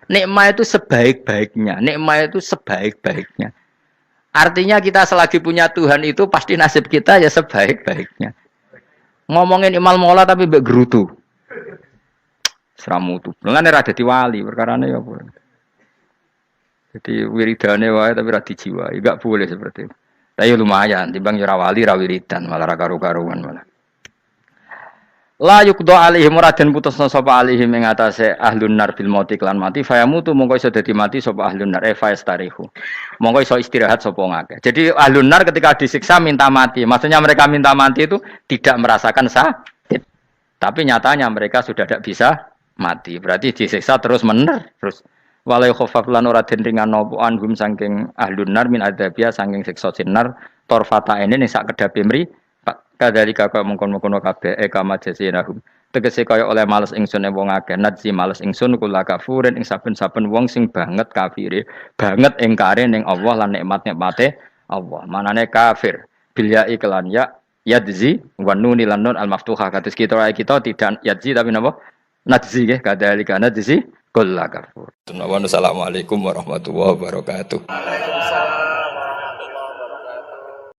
Nikmat itu sebaik-baiknya. Nikmat itu sebaik-baiknya. Artinya kita selagi punya Tuhan itu pasti nasib kita ya sebaik-baiknya. Ngomongin nikmal maula tapi mbek gerutu. Seramutu. Lan ora dadi wali perkarane ya apa. Jadi wiridane wae tapi ra dijiwai, enggak boleh seperti itu. Tapi lumayan, timbang ora wali ra wiridan, malah ra karo-karuan malah. La yuqda alaihim raden putusna sapa alaihim ing atase ahlun nar bil mauti lan mati fayamutu mongko iso dadi mati sapa ahlun nar fayastarihu. Mongko iso istirahat sapa ngake. Jadi ahlun nar ketika disiksa minta mati. Maksudnya mereka minta mati itu tidak merasakan sakit. Tapi nyatanya mereka sudah tidak bisa mati. Berarti disiksa terus terus walai khofaf lan ora den ringan napa anhum saking ahlun nar min adzabia saking siksa sinar torfata ene ning sak kedape mri kadalika kaya mungkon-mungkon kabeh kama jasinahum tegese kaya oleh males ingsun wong akeh nadzi males ingsun kula kafurin ing saben-saben wong sing banget kafire banget ingkare ning Allah lan nikmat-nikmate Allah manane kafir bilya iklan ya yadzi wa nun lan nun al maftuha kados kita tidak yadzi tapi napa nadzi nggih kadalika nadzi kulla kafur. Assalamualaikum warahmatullahi wabarakatuh.